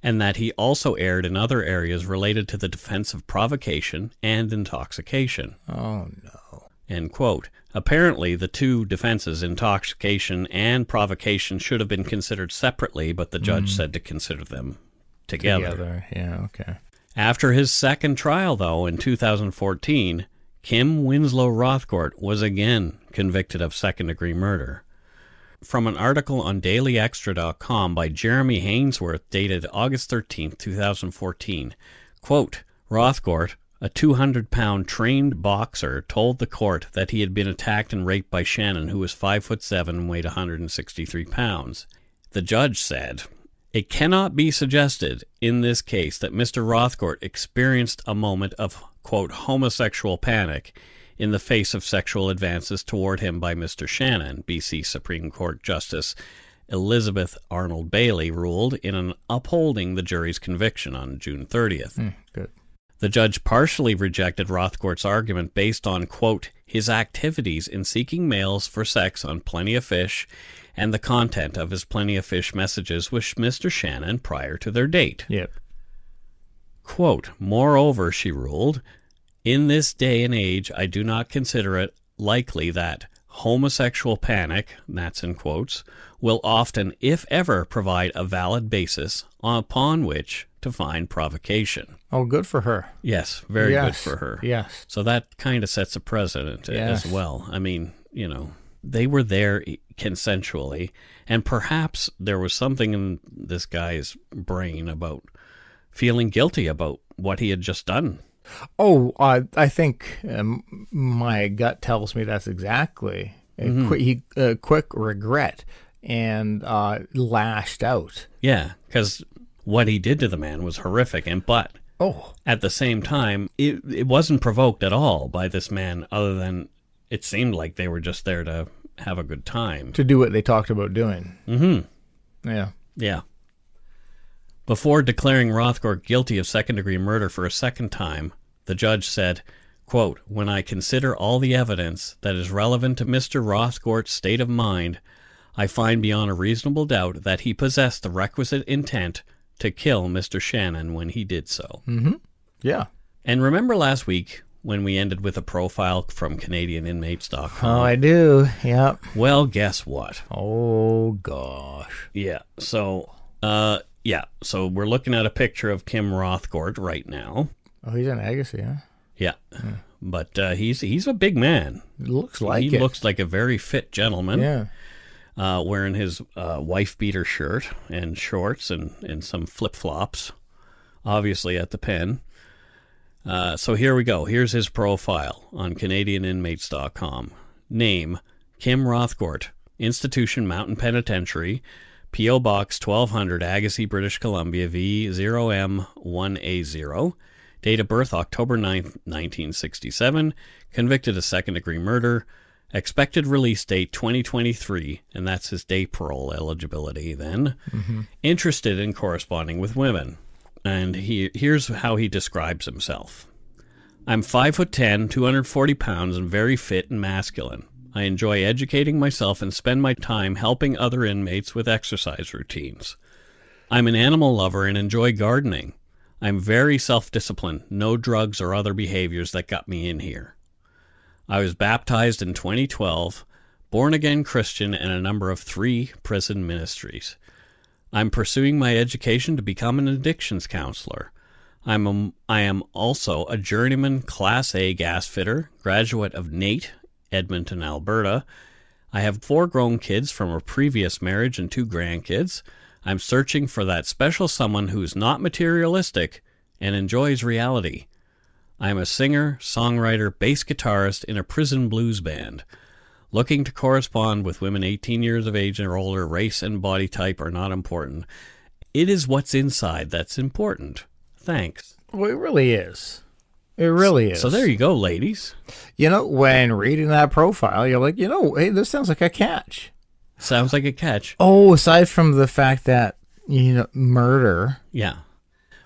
B: and that he also erred in other areas related to the defense of provocation and intoxication.
C: Oh, no.
B: End quote. Apparently, the two defenses, intoxication and provocation, should have been considered separately, but the judge said to consider them together.
C: Yeah, okay.
B: After his second trial, though, in 2014, Kim Winslow Rothgordt was again convicted of second-degree murder. From an article on dailyextra.com by Jeremy Hainsworth dated August 13, 2014, quote, Rothgordt, a 200-pound trained boxer, told the court that he had been attacked and raped by Shannon, who was 5'7" and weighed 163 pounds. The judge said, it cannot be suggested in this case that Mr. Rothgordt experienced a moment of, quote, homosexual panic in the face of sexual advances toward him by Mr. Shannon, BC Supreme Court Justice Elizabeth Arnold Bailey ruled in upholding the jury's conviction on June 30th.
C: Good.
B: The judge partially rejected Rothgordt's argument based on, quote, his activities in seeking males for sex on Plenty of Fish and the content of his Plenty of Fish messages with Mr. Shannon prior to their date.
C: Yep.
B: Quote, moreover, she ruled, in this day and age, I do not consider it likely that homosexual panic, that's in quotes, will often, if ever, provide a valid basis upon which to find provocation.
C: Oh, good for her.
B: Yes, very good for her.
C: Yes.
B: So that kind of sets a precedent as well. I mean, you know, they were there consensually, and perhaps there was something in this guy's brain about feeling guilty about what he had just done.
C: Oh, I think my gut tells me that's exactly a quick regret and lashed out.
B: Yeah, because what he did to the man was horrific, but at the same time, it wasn't provoked at all by this man, other than it seemed like they were just there to have a good time.
C: To do what they talked about doing.
B: Mm-hmm.
C: Yeah.
B: Yeah. Before declaring Rothgordt guilty of second-degree murder for a second time, the judge said, quote, when I consider all the evidence that is relevant to Mr. Rothgordt's state of mind, I find beyond a reasonable doubt that he possessed the requisite intent to kill Mr. Shannon when he did so.
C: Mm-hmm. Yeah.
B: And remember last week, when we ended with a profile from CanadianInmates.com?
C: Oh, I do. Yep.
B: Well, guess what?
C: Oh, gosh.
B: Yeah. So, So we're looking at a picture of Kim Rothgordt right now.
C: Oh, he's in Agassiz, huh?
B: Yeah. But he's a big man.
C: Looks like
B: he looks like a very fit gentleman.
C: Yeah.
B: Wearing his wife beater shirt and shorts and some flip-flops, obviously at the pen. So here we go. Here's his profile on CanadianInmates.com. Name, Kim Rothgordt. Institution, Mountain Penitentiary. P.O. Box 1200, Agassiz, British Columbia, V0M1A0. Date of birth, October 9th, 1967. Convicted of second-degree murder. Expected release date, 2023, and that's his day parole eligibility then. Mm-hmm. Interested in corresponding with women. And here's how he describes himself. I'm 5'10", 240 pounds, and very fit and masculine. I enjoy educating myself and spend my time helping other inmates with exercise routines. I'm an animal lover and enjoy gardening. I'm very self-disciplined, no drugs or other behaviors that got me in here. I was baptized in 2012, born-again Christian in a number of 3 prison ministries. I'm pursuing my education to become an addictions counselor. I am also a journeyman Class A gas fitter, graduate of NAIT, Edmonton, Alberta. I have 4 grown kids from a previous marriage and 2 grandkids. I'm searching for that special someone who's not materialistic and enjoys reality. I'm a singer, songwriter, bass guitarist in a prison blues band. Looking to correspond with women 18 years of age or older. Race and body type are not important. It is what's inside that's important. Thanks.
C: Well, it really is. It really is.
B: So there you go, ladies.
C: You know, when reading that profile, you're like, hey, this sounds like a catch.
B: Sounds like a catch.
C: Oh, aside from the fact that, murder.
B: Yeah.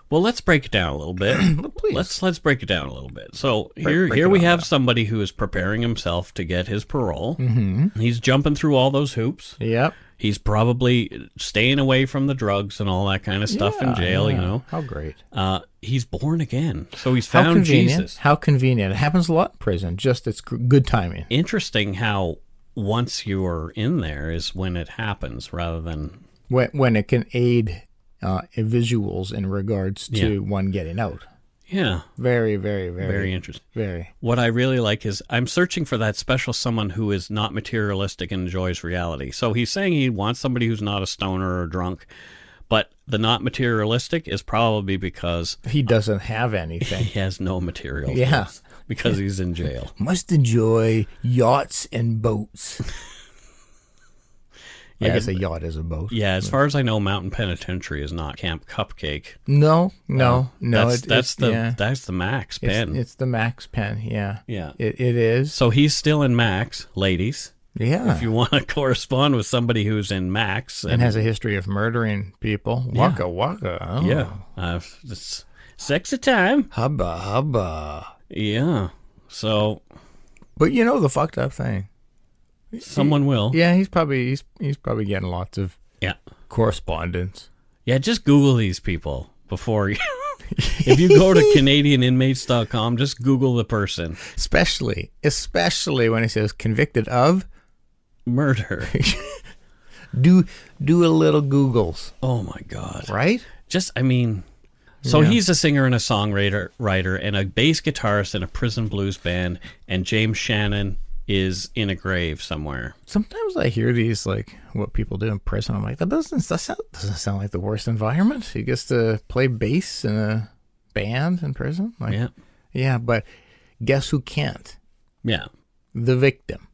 B: Well, let's break it down a little bit.
C: Please.
B: Let's break it down a little bit. So here we have somebody who is preparing himself to get his parole. Mm-hmm. He's jumping through all those hoops.
C: Yep.
B: He's probably staying away from the drugs and all that kind of stuff in jail,
C: How great.
B: He's born again. So he's found Jesus.
C: How convenient. It happens a lot in prison. Just it's good timing.
B: Interesting how once you're in there is when it happens rather than...
C: When it can aid visuals in regards to one getting out.
B: Yeah.
C: Very, very, very.
B: Very interesting.
C: Very.
B: What I really like is I'm searching for that special someone who is not materialistic and enjoys reality. So he's saying he wants somebody who's not a stoner or drunk, but the not materialistic is probably because...
C: he doesn't have anything.
B: He has no material.
C: Yeah.
B: Because he's in jail.
C: Must enjoy yachts and boats. I guess a yacht is a boat.
B: Yeah, as far as I know, Mountain Penitentiary is not Camp Cupcake.
C: No.
B: That's the max pen.
C: It's the max pen. Yeah.
B: Yeah.
C: It is.
B: So he's still in max, ladies.
C: Yeah.
B: If you want to correspond with somebody who's in max
C: and has a history of murdering people, waka waka. Oh.
B: Yeah. It's sexy time.
C: Hubba.
B: Yeah. So.
C: But the fucked up thing.
B: Someone will.
C: Yeah, he's probably getting lots of correspondence.
B: Yeah, just Google these people before you. If you go to CanadianInmates.com, just Google the person.
C: Especially when he says convicted of
B: murder.
C: do a little Googles.
B: Oh my God!
C: Right?
B: So he's a singer and a songwriter and a bass guitarist in a prison blues band, and James Shannon is in a grave somewhere.
C: Sometimes I hear these, like, what people do in prison. I'm like, that doesn't sound like the worst environment. He gets to play bass in a band in prison. Like, yeah, but guess who can't?
B: Yeah.
C: The victim.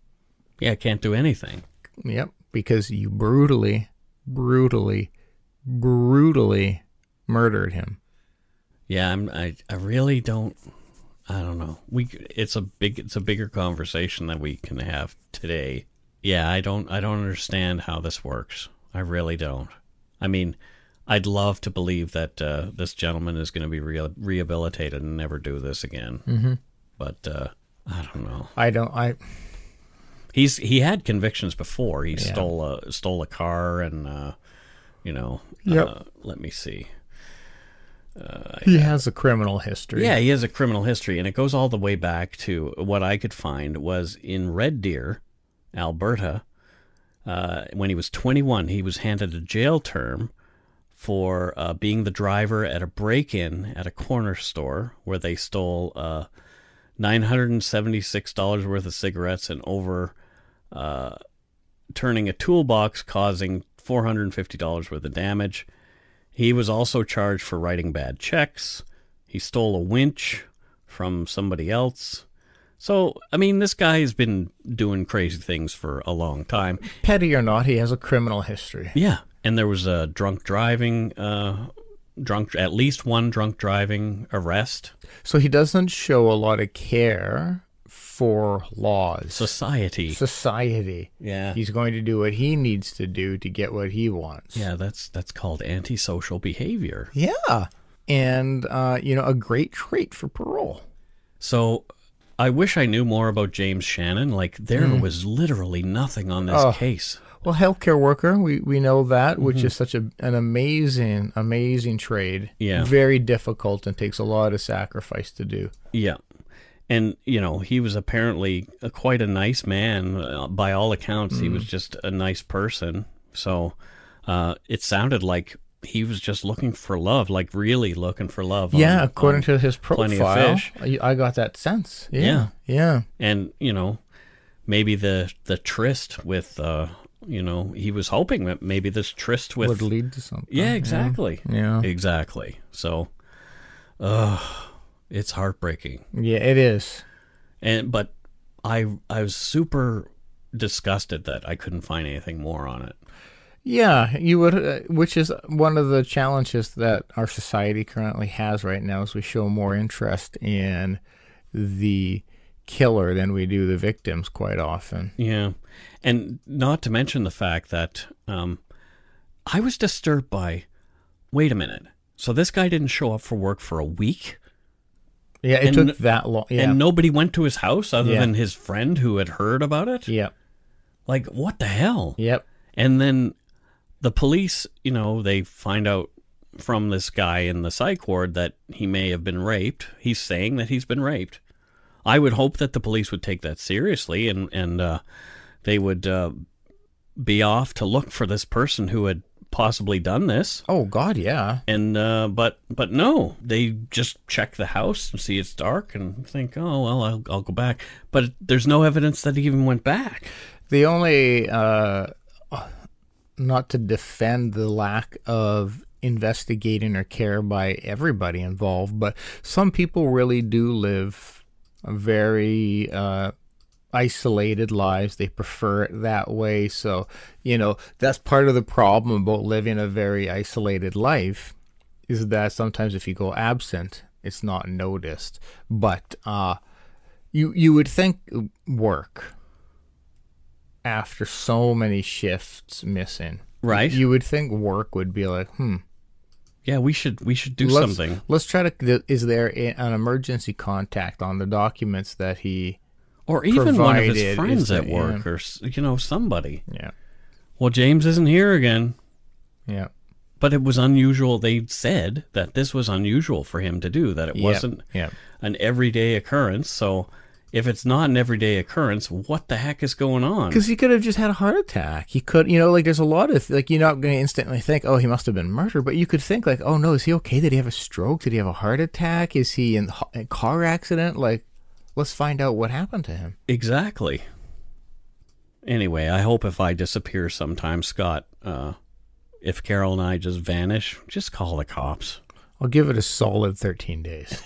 B: Yeah, can't do anything.
C: Yep, because you brutally murdered him.
B: Yeah, I really don't... I don't know. It's a bigger conversation that we can have today. Yeah, I don't understand how this works. I really don't. I mean, I'd love to believe that this gentleman is going to be rehabilitated and never do this again. Mm-hmm. But I don't know. He had convictions before. He stole a car and let me see.
C: He has a criminal history.
B: Yeah, he has a criminal history, and it goes all the way back to what I could find was in Red Deer, Alberta. When he was 21, he was handed a jail term for being the driver at a break-in at a corner store where they stole $976 worth of cigarettes and turning a toolbox, causing $450 worth of damage. He was also charged for writing bad checks. He stole a winch from somebody else. So, I mean, this guy has been doing crazy things for a long time.
C: Petty or not, he has a criminal history.
B: Yeah, and there was a drunk driving, at least one drunk driving arrest.
C: So he doesn't show a lot of care for laws.
B: Society. Yeah.
C: He's going to do what he needs to do to get what he wants.
B: Yeah, that's called antisocial behavior.
C: Yeah. And, a great trait for parole.
B: So I wish I knew more about James Shannon. Like, there was literally nothing on this case.
C: Well, healthcare worker, we know that, which is such an amazing, amazing trade.
B: Yeah.
C: Very difficult and takes a lot of sacrifice to do.
B: Yeah. And, he was apparently quite a nice man. By all accounts, he was just a nice person. So it sounded like he was just looking for love, like really looking for love.
C: Yeah, according to his
B: Plenty
C: profile,
B: of Fish.
C: I got that sense. Yeah.
B: And, maybe the tryst with, he was hoping that maybe this tryst would
C: lead to something.
B: Yeah, exactly.
C: Yeah.
B: Exactly. So, it's heartbreaking.
C: Yeah, it is.
B: But I was super disgusted that I couldn't find anything more on it.
C: Yeah, you would, which is one of the challenges that our society currently has right now, is we show more interest in the killer than we do the victims quite often.
B: Yeah, and not to mention the fact that I was disturbed by, wait a minute, so this guy didn't show up for work for a week?
C: Yeah, it took that long. Yeah.
B: And nobody went to his house other than his friend who had heard about it?
C: Yep.
B: Like, what the hell?
C: Yep.
B: And then the police, they find out from this guy in the psych ward that he may have been raped. He's saying that he's been raped. I would hope that the police would take that seriously and they would be off to look for this person who had possibly done this.
C: Oh God, yeah.
B: And but no, they just check the house and see it's dark and think, oh well, I'll go back. But there's no evidence that he even went back.
C: The only not to defend the lack of investigating or care by everybody involved, but some people really do live a very isolated lives. They prefer it that way. So, that's part of the problem about living a very isolated life, is that sometimes if you go absent, it's not noticed. But you would think work, after so many shifts missing,
B: right?
C: You would think work would be like,
B: yeah, we should do something.
C: Let's try to. Is there an emergency contact on the documents that he,
B: or even one of his
C: provided?
B: friends at work, or somebody?
C: Yeah.
B: Well, James isn't here again.
C: Yeah.
B: But it was unusual. They said that this was unusual for him to do. That it wasn't an everyday occurrence. So, if it's not an everyday occurrence, what the heck is going on?
C: Because he could have just had a heart attack. He could, there's a lot of, you're not going to instantly think, oh, he must have been murdered. But you could think, oh, no, is he okay? Did he have a stroke? Did he have a heart attack? Is he in a car accident? Let's find out what happened to him.
B: Exactly. Anyway, I hope if I disappear sometime, Scott, if Carol and I just vanish, just call the cops.
C: I'll give it a solid 13 days.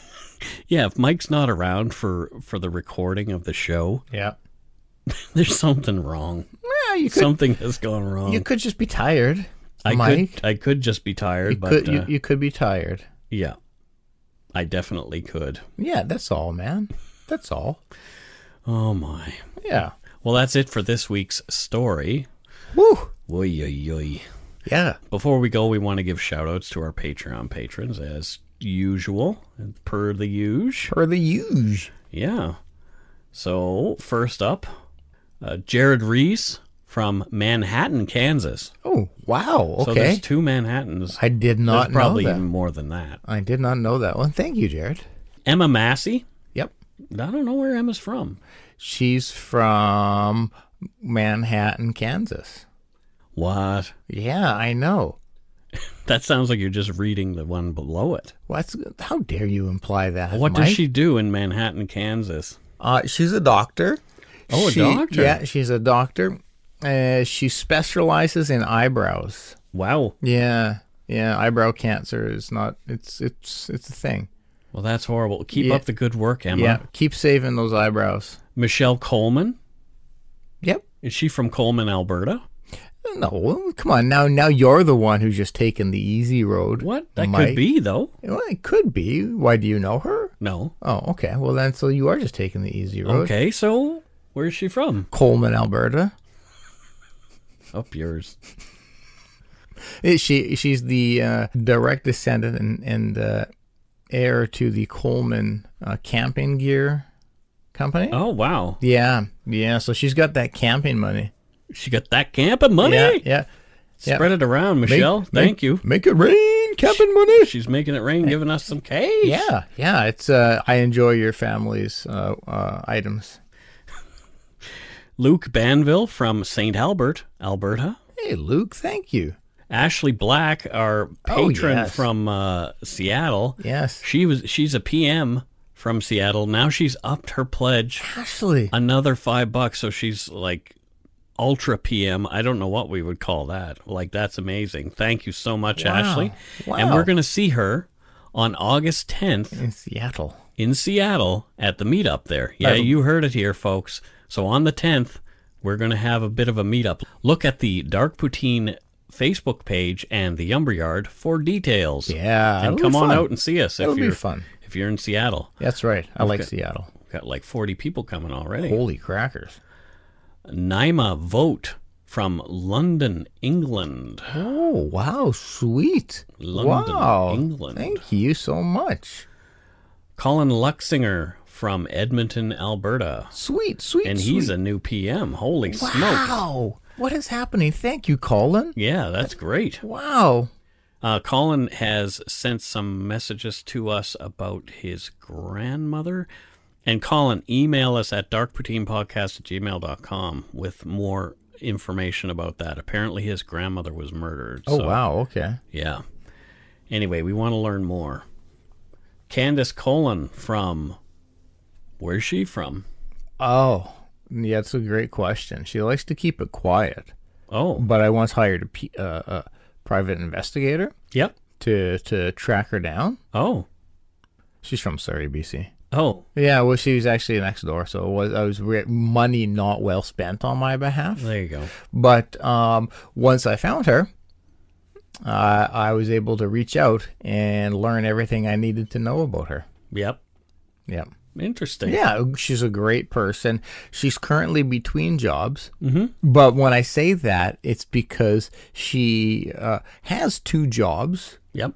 B: Yeah, if Mike's not around for the recording of the show, there's something wrong. Yeah, something has gone wrong.
C: You could just be tired,
B: Mike. I could just be tired,
C: you could be tired.
B: Yeah, I definitely could.
C: Yeah, that's all, man. That's all.
B: Oh my.
C: Yeah.
B: Well, that's it for this week's story.
C: Woo.
B: Oy, oy, oy.
C: Yeah.
B: Before we go, we want to give shout-outs to our Patreon patrons, as usual, per the usual.
C: Per the usual.
B: Yeah. So, first up, Jared Reese from Manhattan, Kansas.
C: Oh, wow.
B: So
C: Okay.
B: there's 2 Manhattans.
C: I did not
B: There's probably
C: know that.
B: even more than that.
C: I did not know that one. Thank you, Jared.
B: Emma Massey.
C: Yep.
B: I don't know where Emma's from.
C: She's from Manhattan, Kansas.
B: What?
C: Yeah, I know.
B: That sounds like you're just reading the one below it.
C: How dare you imply that?
B: What
C: Mike?
B: does she do in Manhattan, Kansas?
C: She's a doctor.
B: Oh, a doctor.
C: Yeah, she's a doctor. She specializes in eyebrows.
B: Wow.
C: Yeah, eyebrow cancer is not. It's a thing.
B: Well, that's horrible. Keep up the good work, Emma.
C: Yeah, keep saving those eyebrows.
B: Michelle Coleman.
C: Yep.
B: Is she from Coleman, Alberta?
C: No, come on. Now you're the one who's just taken the easy road.
B: What? That
C: Mike.
B: could be, though.
C: Well, it could be. Why, do you know her?
B: No.
C: Oh, okay. Well, then, so you are just taking the easy road.
B: Okay, so where's she from?
C: Coleman, Alberta.
B: Up yours.
C: She's the direct descendant and heir to the Coleman camping gear company.
B: Oh, wow.
C: Yeah. So she's got that camping money.
B: She got that camping money?
C: Yeah.
B: Spread it around, Michelle. Thank you.
C: Make it rain, camping money.
B: She's making it rain, giving us some cash.
C: Yeah. It's I enjoy your family's items.
B: Luke Banville from St. Albert, Alberta.
C: Hey, Luke. Thank you.
B: Ashley Black, our patron
C: yes.
B: from Seattle.
C: Yes.
B: She's a PM from Seattle. Now she's upped her pledge
C: Ashley.
B: another $5, so she's like ultra PM. I don't know what we would call that. Like, that's amazing. Thank you so much,
C: Wow.
B: Ashley.
C: Wow.
B: And we're going to see her on August 10th
C: In Seattle.
B: in Seattle at the meetup there. Yeah,
C: That'll-
B: you heard it here, folks. So on the 10th, we're going to have a bit of a meetup. Look at the Dark Poutine Facebook page and the Yumber Yard for details.
C: Yeah.
B: And
C: it'll
B: come
C: be
B: on
C: fun.
B: out and see us
C: It'll
B: if
C: be
B: you're
C: fun.
B: if you're in Seattle.
C: That's right. I like Seattle.
B: We've got like 40 people coming already.
C: Holy crackers.
B: Naima Vote from London, England.
C: Oh, wow. Sweet.
B: London,
C: wow.
B: England.
C: Thank you so much.
B: Colin Luxinger from Edmonton, Alberta.
C: Sweet.
B: And he's a new PM. Holy smoke.
C: Wow. What is happening? Thank you, Colin.
B: Yeah, that's great.
C: Wow.
B: Colin has sent some messages to us about his grandmother. And Colin, email us at darkpoutinepodcast@gmail.com with more information about that. Apparently his grandmother was murdered.
C: Oh,
B: so,
C: wow. Okay.
B: Yeah. Anyway, we want to learn more. Candace Colin from... Where's she from?
C: Oh, yeah, that's a great question. She likes to keep it quiet.
B: Oh.
C: But I once hired a private investigator
B: Yep.
C: to track her down.
B: Oh.
C: She's from Surrey, BC.
B: Oh.
C: Yeah, well, she was actually next door, so I was money not well spent on my behalf.
B: There you go.
C: But once I found her, I was able to reach out and learn everything I needed to know about her.
B: Yep.
C: Yeah.
B: Interesting.
C: Yeah, she's a great person. She's currently between jobs.
B: Mm-hmm.
C: But when I say that, it's because she has 2 jobs.
B: Yep.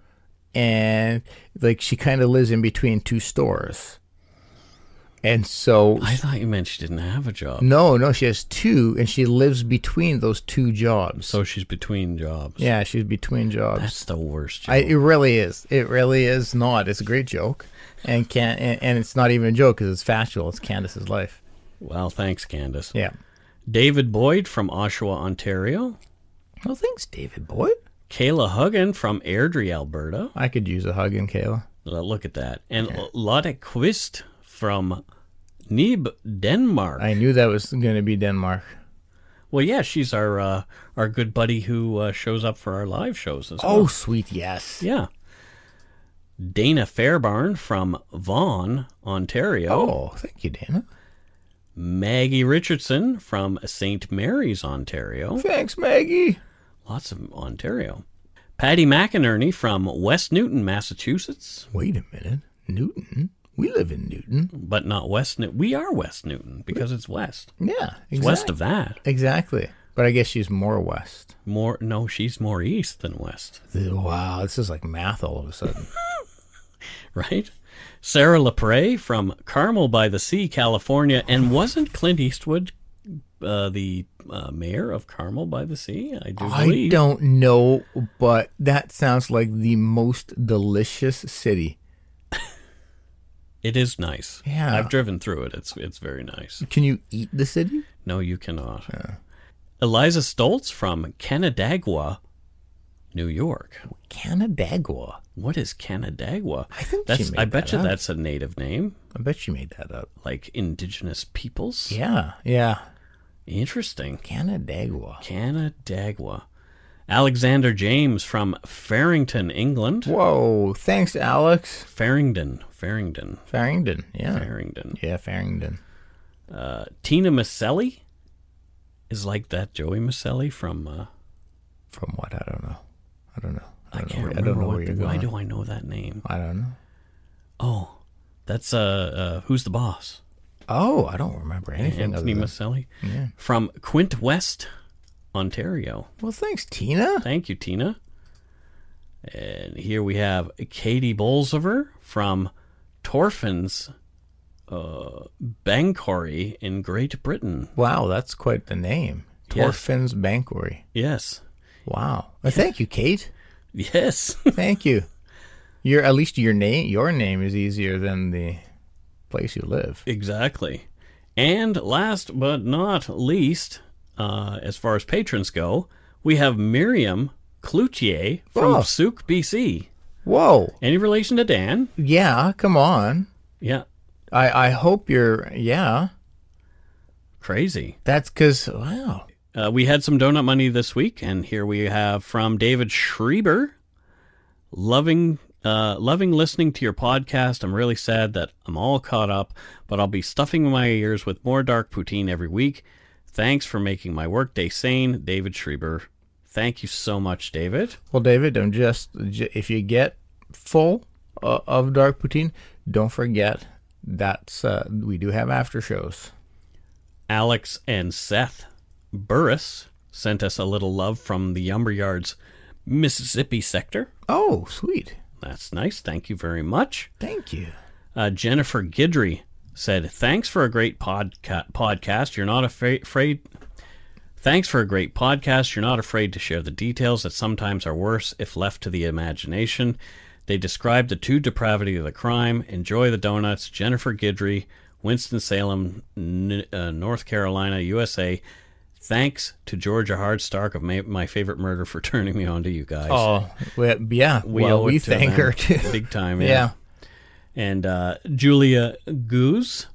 C: And like she kind of lives in between 2 stores. And so
B: I thought you meant she didn't have a job.
C: no, she has 2 and she lives between those 2 jobs.
B: So she's between jobs.
C: Yeah, she's between jobs.
B: That's the worst job.
C: It really is. It really is not. It's a great joke. And it's not even a joke because it's factual. It's Candace's life.
B: Well, thanks, Candace.
C: Yeah.
B: David Boyd from Oshawa, Ontario.
C: Well, thanks, David Boyd.
B: Kayla Huggan from Airdrie, Alberta.
C: I could use a hug in Kayla.
B: Look at that. And Lotte Quist from Nib, Denmark.
C: I knew that was going to be Denmark.
B: Well, yeah, she's our good buddy who shows up for our live shows as well.
C: Oh, sweet, yes.
B: Yeah. Dana Fairbarn from Vaughan, Ontario.
C: Oh, thank you, Dana.
B: Maggie Richardson from St. Mary's, Ontario.
C: Thanks, Maggie.
B: Lots of Ontario. Patty McInerney from West Newton, Massachusetts.
C: Wait a minute. Newton? We live in Newton.
B: But not West Newton. We are West Newton because it's west.
C: Yeah, exactly.
B: It's west of that.
C: Exactly. But I guess she's more west.
B: No, she's more east than west.
C: Wow, this is like math all of a sudden.
B: Right? Sarah Lepre from Carmel by the Sea, California. And wasn't Clint Eastwood the mayor of Carmel by the Sea? I do believe.
C: I don't know, but that sounds like the most delicious city.
B: It is nice.
C: Yeah.
B: I've driven through it. It's very nice.
C: Can you eat the city?
B: No, you cannot. Eliza Stoltz from Canandaigua, New York.
C: Canandaigua.
B: What is Canandaigua?
C: I think
B: I bet you that's a native name.
C: I bet you made that up.
B: Like indigenous peoples?
C: Yeah.
B: Interesting.
C: Canandaigua.
B: Canandaigua. Alexander James from Farrington, England.
C: Whoa, thanks, Alex.
B: Farringdon.
C: Farringdon, yeah.
B: Farringdon.
C: Yeah, Farringdon.
B: Tina Maselli is like that Joey Maselli from
C: what? I don't know.
B: I can't remember why do I know that name?
C: I don't know.
B: Oh, that's Who's the Boss?
C: Oh, I don't remember anything.
B: Anthony Maselli.
C: Yeah.
B: From Quint West, Ontario.
C: Well, thanks, Tina.
B: Thank you, Tina. And here we have Katie Bolsover from Torfins, Banchory in Great Britain.
C: Wow, that's quite the name. Torfins Banchory.
B: Yes.
C: Wow. Well, thank you, Kate.
B: Yes.
C: Thank you. At least your name is easier than the place you live.
B: Exactly. And last but not least, as far as patrons go, we have Miriam Cloutier from Souk, BC.
C: Whoa.
B: Any relation to Dan?
C: Yeah, come on.
B: Yeah.
C: I hope you're,
B: Crazy.
C: That's because, wow.
B: We had some donut money this week, and here we have from David Schreiber. Loving listening to your podcast. I'm really sad that I'm all caught up, but I'll be stuffing my ears with more dark poutine every week. Thanks for making my workday sane, David Schreiber. Thank you so much, David.
C: Well, David, if you get full of dark poutine, don't forget that's we do have after shows.
B: Alex and Seth Burris sent us a little love from the Lumberyard's Mississippi sector.
C: Oh, sweet.
B: That's nice. Thank you very much.
C: Thank you.
B: Jennifer Gidry said, thanks for a great podcast. You're not afraid. Thanks for a great podcast. You're not afraid to share the details that sometimes are worse if left to the imagination. They describe the true depravity of the crime. Enjoy the donuts. Jennifer Gidry, Winston-Salem, North Carolina, USA. Thanks to Georgia Hardstark of My Favorite Murder for turning me on to you guys.
C: Oh, yeah. We thank her too.
B: Big time, yeah. And Julia Goose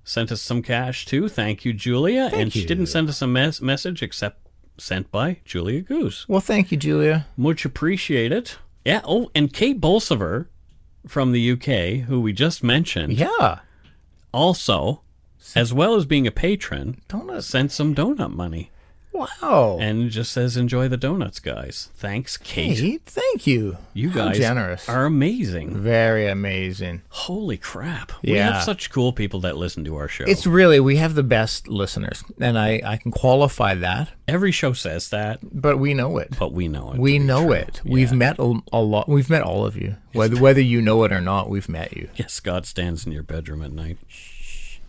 B: sent us some cash too. Thank you, Julia. She didn't send us a message except sent by Julia Goose.
C: Well, thank you, Julia.
B: Much appreciate it. Yeah. Oh, and Kate Bolsover from the UK, who we just mentioned.
C: Yeah.
B: Also, as well as being a patron, sent some donut money.
C: Wow.
B: And it just says, enjoy the donuts, guys. Thanks, Kate.
C: Kate, thank you.
B: You guys
C: generous.
B: Are amazing.
C: Very amazing.
B: Holy crap.
C: Yeah.
B: We have such cool people that listen to our show.
C: We have the best listeners, and I can qualify that.
B: Every show says that.
C: But we know it.
B: We know it.
C: Yeah. We've met a lot. We've met all of you. Whether you know it or not, we've met you.
B: Yes, God stands in your bedroom at night.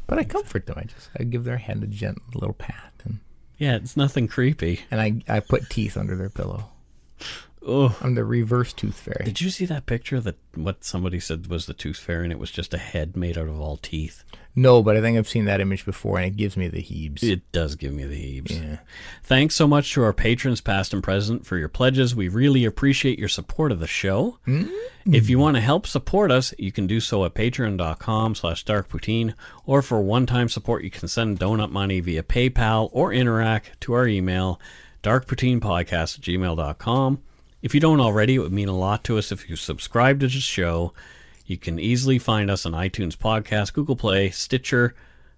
C: But I comfort them. I give their head a gentle little pat.
B: Yeah, it's nothing creepy.
C: And I put teeth under their pillow.
B: Oh,
C: I'm the reverse tooth fairy.
B: Did you see that picture that what somebody said was the tooth fairy, and it was just a head made out of all teeth?
C: No, but I think I've seen that image before, and it gives me the heebs.
B: It does give me the heebs.
C: Yeah.
B: Thanks so much to our patrons, past and present, for your pledges. We really appreciate your support of the show. Mm-hmm. If you want to help support us, you can do so at patreon.com/darkpoutine, or for one-time support, you can send donut money via PayPal or Interac to our email, darkpoutine.podcast@gmail.com. If you don't already, it would mean a lot to us if you subscribe to the show. You can easily find us on iTunes Podcast, Google Play, Stitcher,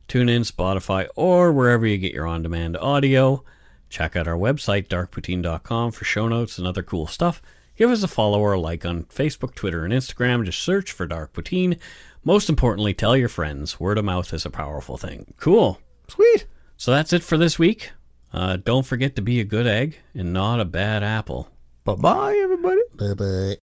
B: TuneIn, Spotify, or wherever you get your on-demand audio. Check out our website, darkpoutine.com, for show notes and other cool stuff. Give us a follow or a like on Facebook, Twitter, and Instagram. Just search for Dark Poutine. Most importantly, tell your friends. Word of mouth is a powerful thing. Cool.
C: Sweet.
B: So that's it for this week. Don't forget to be a good egg and not a bad apple.
C: Bye-bye, everybody.
B: Bye-bye.